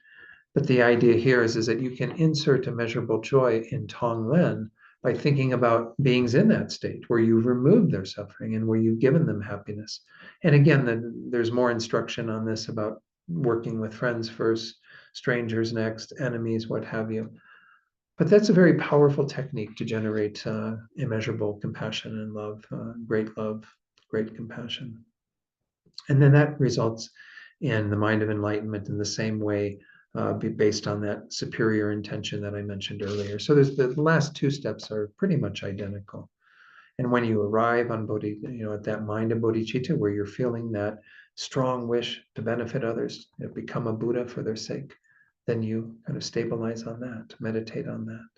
But the idea here is that you can insert immeasurable joy in Tonglen by thinking about beings in that state where you've removed their suffering and where you've given them happiness. And again, there's more instruction on this about working with friends first, strangers next, enemies, what have you. But that's a very powerful technique to generate immeasurable compassion and love, great compassion. And then that results in the mind of enlightenment in the same way, based on that superior intention that I mentioned earlier. So there's the last two steps are pretty much identical. And when you arrive on at that mind of bodhicitta, where you're feeling that strong wish to benefit others, become a Buddha for their sake, then you kind of stabilize on that, meditate on that.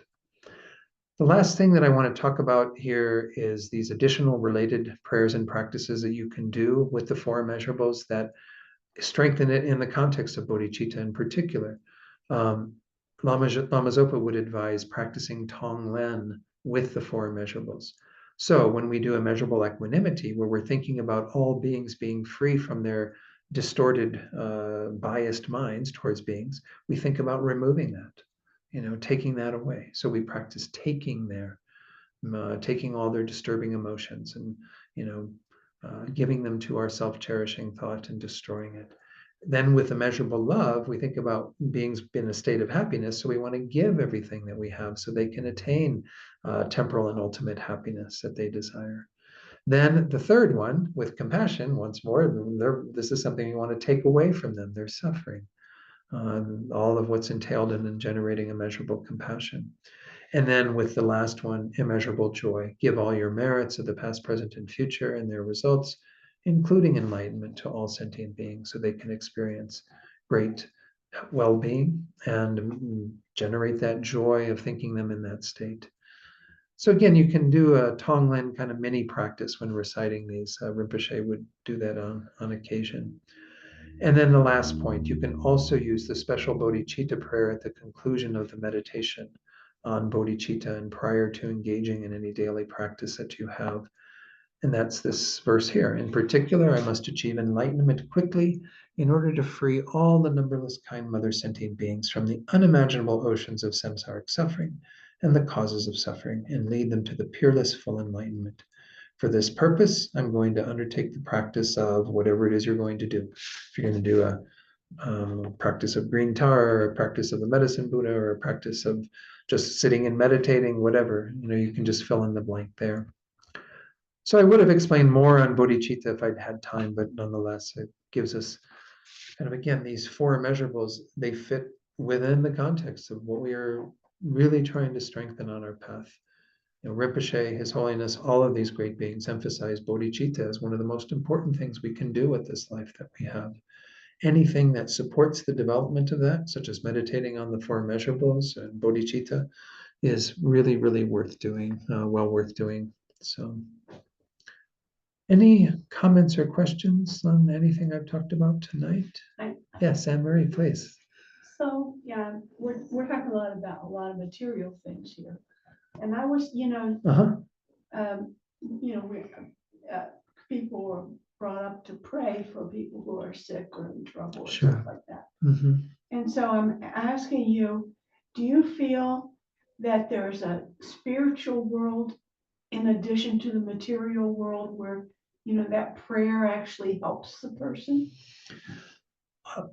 The last thing that I want to talk about here is these additional related prayers and practices that you can do with the four immeasurables that strengthen it in the context of bodhicitta in particular. Lama Zopa would advise practicing Tonglen with the four immeasurables. So when we do immeasurable equanimity, where we're thinking about all beings being free from their distorted, biased minds towards beings, we think about removing that, taking that away. So we practice taking taking all their disturbing emotions and, giving them to our self-cherishing thought and destroying it. Then with immeasurable love, we think about beings in a state of happiness. So we want to give everything that we have so they can attain temporal and ultimate happiness that they desire. Then the third one, with compassion, once more, this is something you want to take away from them, their suffering, all of what's entailed in generating immeasurable compassion. And then with the last one, immeasurable joy. Give all your merits of the past, present, and future and their results, including enlightenment, to all sentient beings so they can experience great well-being and generate that joy of thinking them in that state. So again, you can do a Tonglen kind of mini practice when reciting these. Rinpoche would do that on occasion. And then the last point, you can also use the special bodhicitta prayer at the conclusion of the meditation on bodhicitta and prior to engaging in any daily practice that you have. And that's this verse here. In particular, I must achieve enlightenment quickly in order to free all the numberless kind mother sentient beings from the unimaginable oceans of samsaric suffering and the causes of suffering, and lead them to the peerless full enlightenment. For this purpose, I'm going to undertake the practice of whatever it is you're going to do. If you're going to do a practice of green tar, or a practice of the medicine Buddha, or a practice of just sitting and meditating, whatever, you can just fill in the blank there. So I would have explained more on bodhicitta if I'd had time, but nonetheless, it gives us kind of, again, these four measurables. They fit within the context of what we are really trying to strengthen on our path. Rinpoche, His Holiness, all of these great beings emphasize bodhicitta as one of the most important things we can do with this life that we have. Anything that supports the development of that, such as meditating on the four measurables and bodhicitta, is really, really worth doing, well worth doing. So, any comments or questions on anything I've talked about tonight? Yes, Anne Marie, please. So, yeah, we're talking about a lot of material things here. And I was, Uh-huh. we, people were brought up to pray for people who are sick or in trouble or Sure. stuff like that. Mm-hmm. And so I'm asking you, do you feel that there's a spiritual world in addition to the material world where, that prayer actually helps the person?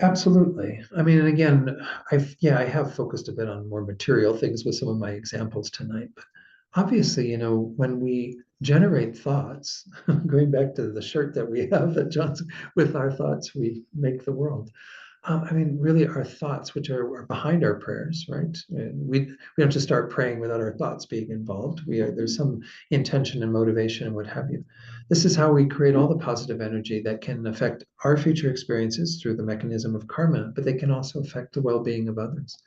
Absolutely. I mean, and again, I have focused a bit on more material things with some of my examples tonight, but obviously, when we generate thoughts, going back to the shirt that we have that John's, with our thoughts, we make the world. I mean, really, our thoughts, which are behind our prayers, right? And we don't just start praying without our thoughts being involved. There's some intention and motivation and what have you. This is how we create all the positive energy that can affect our future experiences through the mechanism of karma, but they can also affect the well-being of others.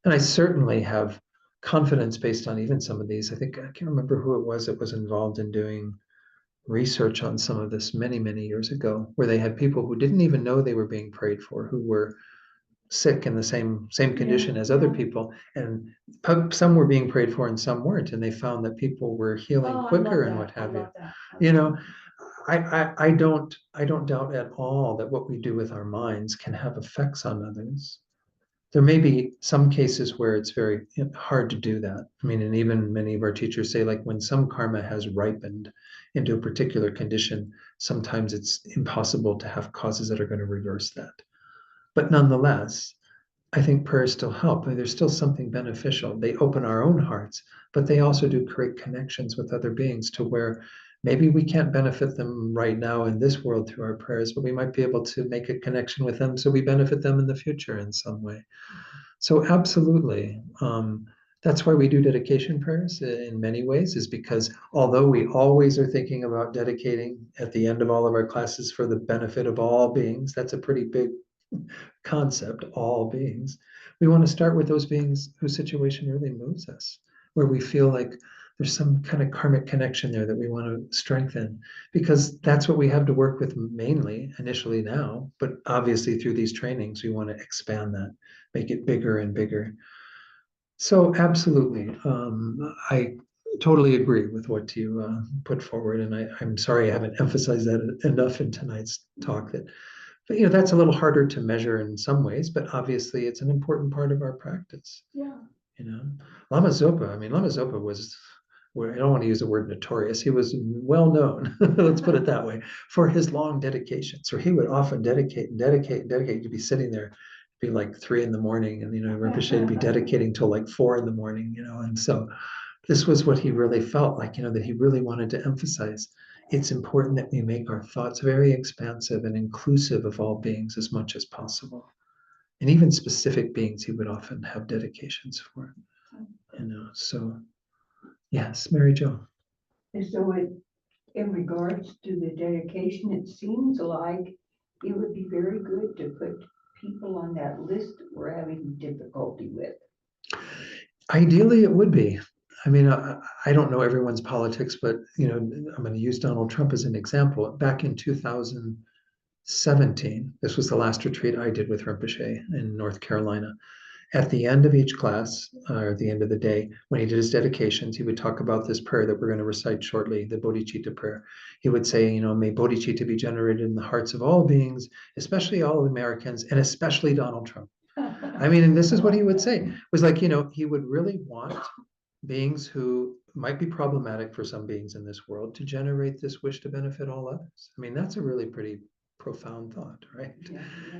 And I certainly have confidence based on even some of these. I can't remember who it was that was involved in doing research on some of this many, many years ago, where they had people who didn't even know they were being prayed for, who were sick in the same condition as other people, and some were being prayed for and some weren't, and they found that people were healing quicker and what have you. I don't doubt at all that what we do with our minds can have effects on others. There may be some cases where it's very hard to do that. I mean, and even many of our teachers say, like, when some karma has ripened into a particular condition, sometimes it's impossible to have causes that are going to reverse that. But nonetheless, I think prayers still help. I mean, there's still something beneficial. They open our own hearts, but they also do create connections with other beings to where maybe we can't benefit them right now in this world through our prayers, but we might be able to make a connection with them so we benefit them in the future in some way. So absolutely. That's why we do dedication prayers in many ways, is because although we always are thinking about dedicating at the end of all of our classes for the benefit of all beings, that's a pretty big concept, all beings. We want to start with those beings whose situation really moves us, where we feel like there's some kind of karmic connection there that we want to strengthen, because that's what we have to work with mainly initially now, but obviously through these trainings, we want to expand that, make it bigger and bigger. So absolutely, I totally agree with what you put forward, and I'm sorry I haven't emphasized that enough in tonight's talk. But that's a little harder to measure in some ways, but obviously it's an important part of our practice. Yeah. Lama Zopa was, well, I don't want to use the word notorious. He was well known, let's put it that way, for his long dedication. So he would often dedicate. You'd be sitting there, be like 3 a.m, and Rinpoche would be dedicating till like 4 a.m, and so this was what he really felt like, that he really wanted to emphasize. It's important that we make our thoughts very expansive and inclusive of all beings as much as possible. And even specific beings he would often have dedications for. So yes, Mary Jo. And so in regards to the dedication, it seems like it would be very good to put people on that list that we're having difficulty with. Ideally, it would be. I mean, I don't know everyone's politics, but I'm going to use Donald Trump as an example. Back in 2017, this was the last retreat I did with Rinpoche in North Carolina. At the end of each class, or at the end of the day, when he did his dedications, he would talk about this prayer that we're going to recite shortly, the bodhicitta prayer. He would say, may bodhicitta be generated in the hearts of all beings, especially all Americans, and especially Donald Trump. I mean, and this is what he would say, was like, he would really want beings who might be problematic for some beings in this world to generate this wish to benefit all others. I mean, that's a really pretty profound thought, right?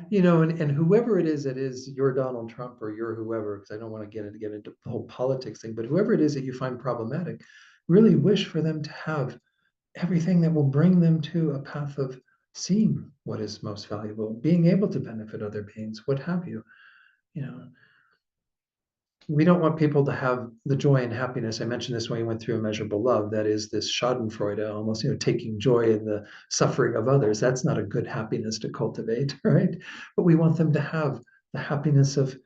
Yeah. And whoever it is that is your Donald Trump or your whoever, because I don't want to get into the whole politics thing, but whoever it is that you find problematic, really wish for them to have everything that will bring them to a path of seeing what is most valuable, being able to benefit other beings, what have you. You know, we don't want people to have the joy and happiness. I mentioned this when we went through immeasurable love. That is this Schadenfreude, almost, taking joy in the suffering of others. That's not a good happiness to cultivate, right? But we want them to have the happiness of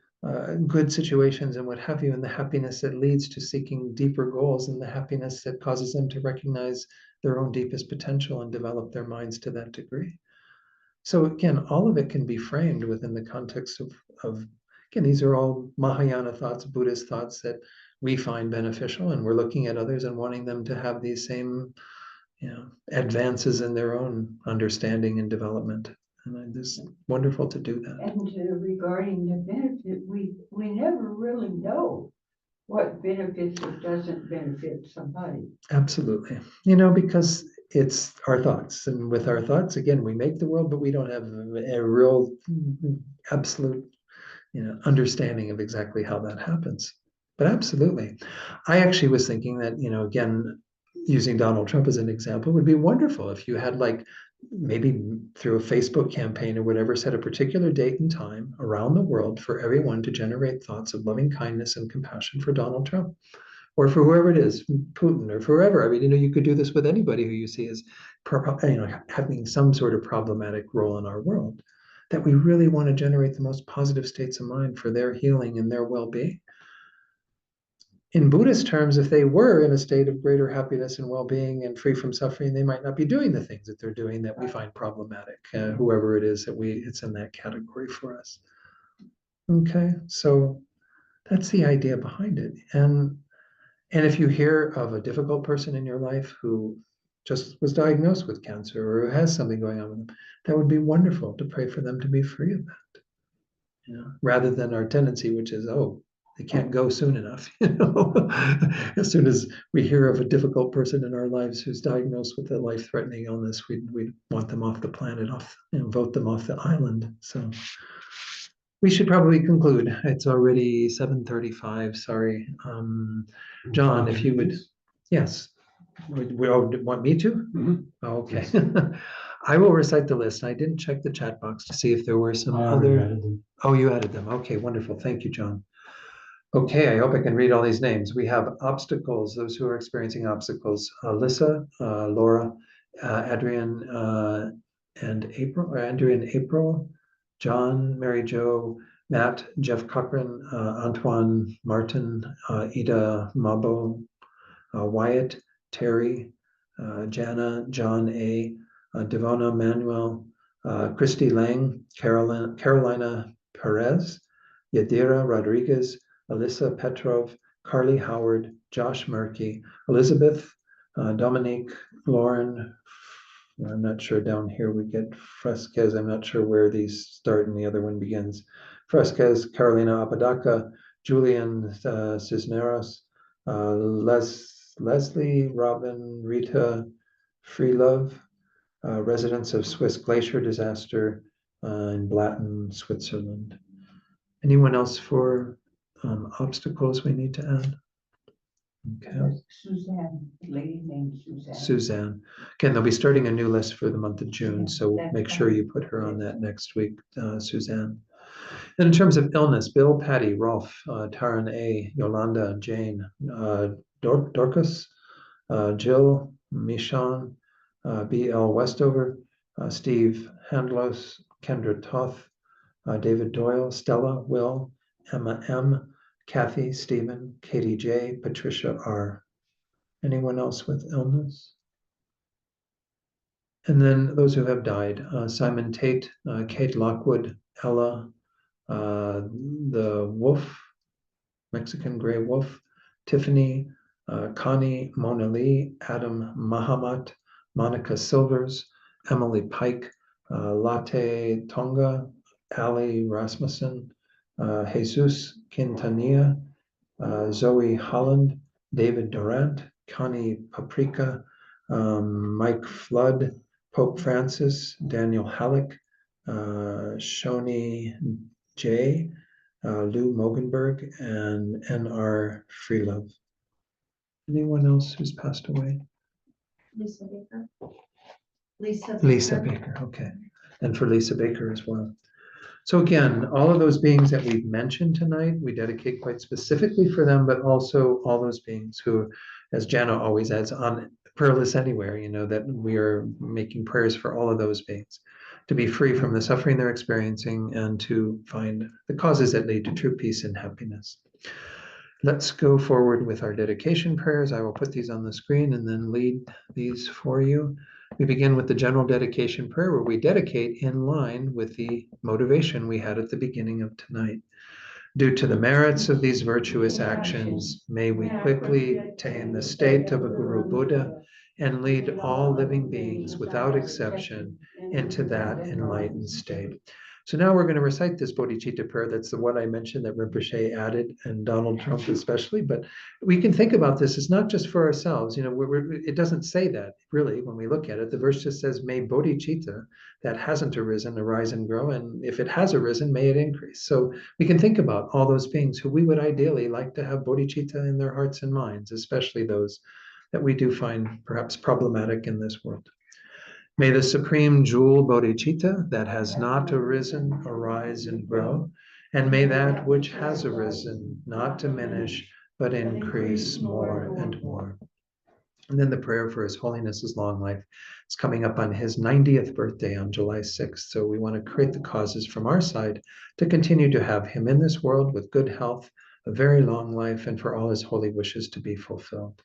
good situations and what have you, and the happiness that leads to seeking deeper goals, and the happiness that causes them to recognize their own deepest potential and develop their minds to that degree. So again, all of it can be framed within the context of again, these are all Mahayana thoughts, Buddhist thoughts that we find beneficial, and we're looking at others and wanting them to have these same, advances in their own understanding and development. And it's wonderful to do that. And regarding the benefit, we never really know what benefits or doesn't benefit somebody. Absolutely. Because it's our thoughts. And with our thoughts, again, we make the world, but we don't have a real absolute understanding of exactly how that happens. But absolutely. I actually was thinking that, again, using Donald Trump as an example would be wonderful if you had, like, maybe through a Facebook campaign or whatever, set a particular date and time around the world for everyone to generate thoughts of loving kindness and compassion for Donald Trump, or for whoever it is, Putin, or forever. I mean, you could do this with anybody who you see as, having some sort of problematic role in our world, that we really want to generate the most positive states of mind for their healing and their well-being. In Buddhist terms, if they were in a state of greater happiness and well-being and free from suffering, they might not be doing the things that they're doing that we find problematic, whoever it is that it's in that category for us. Okay, so that's the idea behind it. And if you hear of a difficult person in your life who just was diagnosed with cancer or who has something going on with them, that would be wonderful to pray for them to be free of that. Rather than our tendency, which is, oh, they can't go soon enough. As soon as we hear of a difficult person in our lives who's diagnosed with a life-threatening illness, we want them off the planet, vote them off the island. So we should probably conclude. It's already 7:35. Sorry, John, if you would, yes. We all want me to? Mhm. Okay. Yes. I will recite the list. I didn't check the chat box to see if there were some other. Oh, you added them. Okay, wonderful. Thank you, John. Okay, I hope I can read all these names. We have obstacles, those who are experiencing obstacles. Alyssa, Laura, Adrian, and April, or Andrew and April, John, Mary Jo, Matt, Jeff Cochran, Antoine, Martin, Ida Mabo, Wyatt, Terry, Jana, John A., Devona Manuel, Christy Lang, Carolina Perez, Yadira Rodriguez, Alyssa Petrov, Carly Howard, Josh Murky, Elizabeth, Dominique, Lauren. I'm not sure down here we get Fresquez. I'm not sure where these start and the other one begins. Fresquez, Carolina Apodaca, Julian Cisneros, Leslie, Robin, Rita, Freelove, residents of Swiss glacier disaster in Blatten, Switzerland. Anyone else for obstacles we need to add? Okay. Suzanne, lady named Suzanne. Suzanne. Again, they'll be starting a new list for the month of June, so That's make sure fine. you put her on that next week, Suzanne. And in terms of illness, Bill, Patty, Rolf, Taran A., Yolanda, Jane, Dorcas, Jill, Michon, B.L. Westover, Steve Handlos, Kendra Toth, David Doyle, Stella, Will, Emma M., Kathy, Stephen, Katie J., Patricia R. Anyone else with illness? And then those who have died, Simon Tate, Kate Lockwood, Ella, the Wolf, Mexican Gray Wolf, Tiffany, Connie, Mona Lee, Adam Mahamat, Monica Silvers, Emily Pike, Latte Tonga, Ali Rasmussen, Jesus Quintanilla, Zoe Holland, David Durant, Connie Paprika, Mike Flood, Pope Francis, Daniel Halleck, Shoni J, Lou Mogenberg, and N.R. Freelove. Anyone else who's passed away? Lisa Baker. Lisa Baker, okay. And for Lisa Baker as well. So again, all of those beings that we've mentioned tonight, we dedicate quite specifically for them, but also all those beings who, as Jana always adds, on prayerless anywhere, that we are making prayers for all of those beings to be free from the suffering they're experiencing and to find the causes that lead to true peace and happiness. Let's go forward with our dedication prayers. I will put these on the screen and then lead these for you. We begin with the general dedication prayer where we dedicate in line with the motivation we had at the beginning of tonight. Due to the merits of these virtuous actions, may we quickly attain the state of a Guru Buddha and lead all living beings without exception into that enlightened state. So now we're going to recite this bodhicitta prayer. That's the one I mentioned that Rinpoche added, and Donald Trump especially. But we can think about this as not just for ourselves. It doesn't say that really when we look at it. The verse just says, may bodhicitta that hasn't arisen arise and grow. And if it has arisen, may it increase. So we can think about all those beings who we would ideally like to have bodhicitta in their hearts and minds, especially those that we do find perhaps problematic in this world. May the supreme jewel bodhicitta that has not arisen arise and grow, and may that which has arisen not diminish, but increase more and more. And then the prayer for His Holiness's long life. It's coming up on his 90th birthday on July 6th. So we want to create the causes from our side to continue to have him in this world with good health, a very long life, and for all his holy wishes to be fulfilled.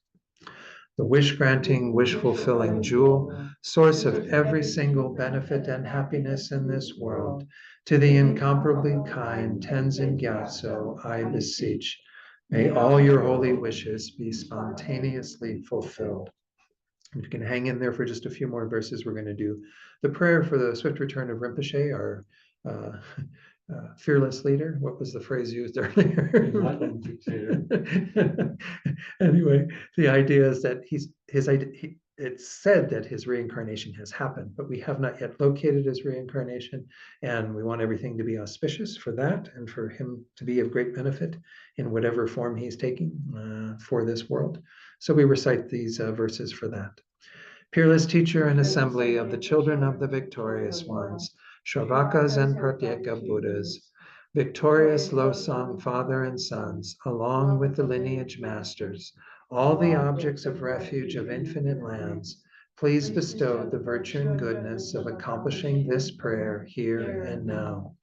The wish-granting, wish-fulfilling jewel, source of every single benefit and happiness in this world, to the incomparably kind Tenzin Gyatso, I beseech, may all your holy wishes be spontaneously fulfilled. If you can hang in there for just a few more verses, we're going to do the prayer for the swift return of Rinpoche, our fearless leader. What was the phrase used earlier? Anyway, the idea is that it's said that his reincarnation has happened, but we have not yet located his reincarnation, and we want everything to be auspicious for that and for him to be of great benefit in whatever form he's taking for this world. So we recite these verses for that. Peerless teacher and assembly of the children of the victorious ones, Shravakas and Pratyeka Buddhas, victorious Losang father and sons, along with the lineage masters, all the objects of refuge of infinite lands, please bestow the virtue and goodness of accomplishing this prayer here and now.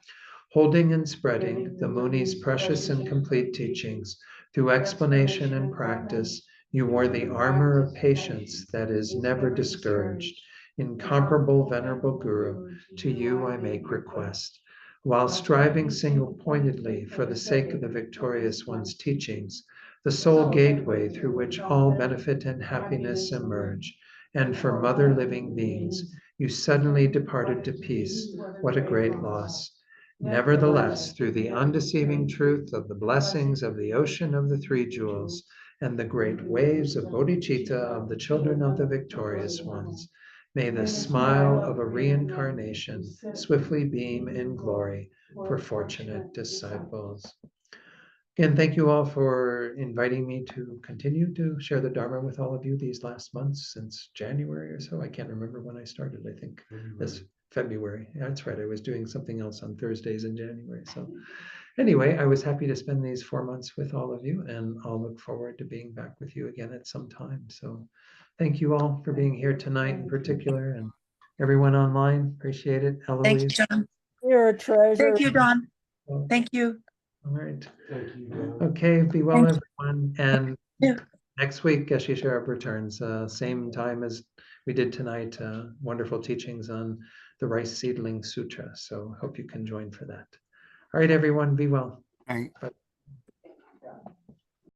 Holding and spreading the Muni's precious and complete teachings through explanation and practice, you wore the armor of patience that is never discouraged. Incomparable Venerable Guru, to you I make request. While striving single-pointedly for the sake of the victorious one's teachings, the sole gateway through which all benefit and happiness emerge, and for mother living beings, you suddenly departed to peace. What a great loss. Nevertheless, through the undeceiving truth of the blessings of the ocean of the three jewels and the great waves of bodhicitta of the children of the victorious ones, may the smile of a reincarnation swiftly beam in glory for fortunate disciples. Again, thank you all for inviting me to continue to share the Dharma with all of you these last months since January or so. I can't remember when I started. I think this February. Yeah, that's right. I was doing something else on Thursdays in January. So anyway, I was happy to spend these 4 months with all of you, and I'll look forward to being back with you again at some time. So thank you all for being here tonight in particular, and everyone online. Appreciate it. Thank you, Eloise. John. You're a treasure. Thank you, Don. Well, Thank you. all right. Okay, be well, Thank everyone. And you. next week, Geshe Sharap returns, same time as we did tonight. Wonderful teachings on the Rice Seedling Sutra. So hope you can join for that. All right, everyone, be well. Right. Bye.